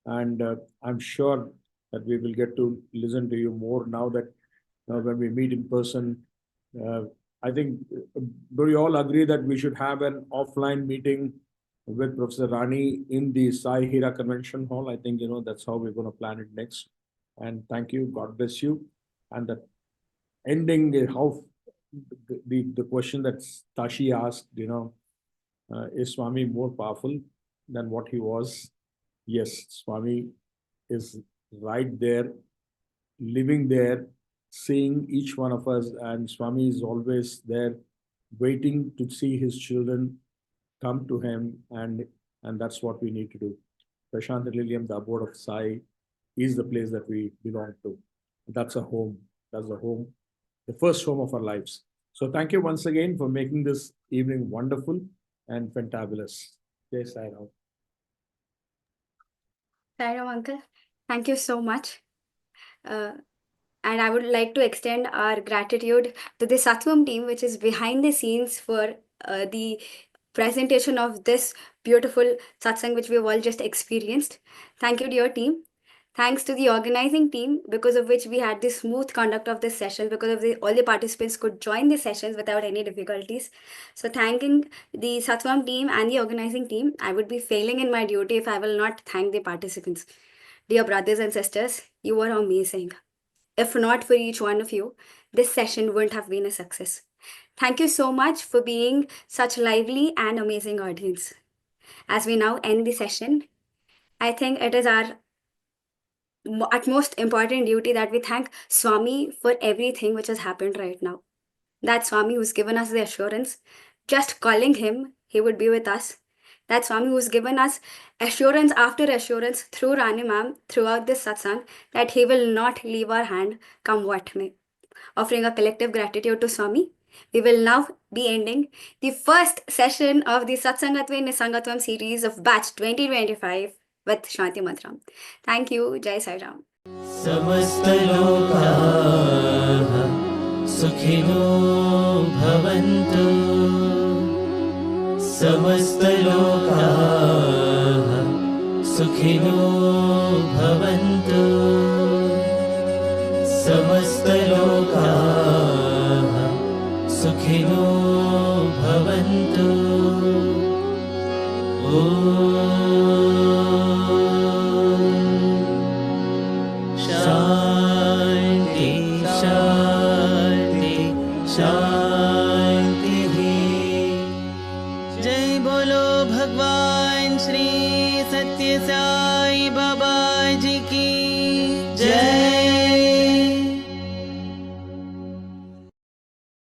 And I'm sure that we will get to listen to you more now that when we meet in person. I think, do you all agree that we should have an offline meeting with Professor Rani in the Sai Hira Convention Hall? I think, that's how we're going to plan it next. And thank you. God bless you. And the ending, how the question that Tashi asked, is Swami more powerful than what he was? Yes, Swami is right there, living there, seeing each one of us, and Swami is always there, waiting to see his children come to him, and that's what we need to do. Prashant Lilium, the abode of Sai, is the place that we belong to. That's a home. That's the home, the first home of our lives. So thank you once again for making this evening wonderful and fantabulous. Jai Sairam. Sairam uncle, thank you so much. And I would like to extend our gratitude to the Sattvam team, which is behind the scenes for the presentation of this beautiful satsang, which we've all just experienced. Thank you, dear team. Thanks to the organizing team, because of which we had the smooth conduct of this session, because of all the participants could join the sessions without any difficulties. So thanking the Sattvam team and the organizing team, I would be failing in my duty if I will not thank the participants. Dear brothers and sisters, you were amazing. If not for each one of you, this session wouldn't have been a success. Thank you so much for being such lively and amazing audience. As we now end the session, I think it is our utmost important duty that we thank Swami for everything which has happened right now. That Swami who's given us the assurance, just calling him, he would be with us. That Swami who's given us assurance after assurance through Rani ma'am throughout this satsang that he will not leave our hand come what may. Offering a collective gratitude to Swami, we will now be ending the first session of the Satsangatve Nissangatvam series of batch 2025 with Shanti Mantram. Thank you. Jai Sairam. Samastha Lokah Sukhino Bhavanthu. Samastha Lokah Sukhino Bhavanthu. Samastha Lokah Sukhino Bhavantu. Shanti, Shanti, Shanti.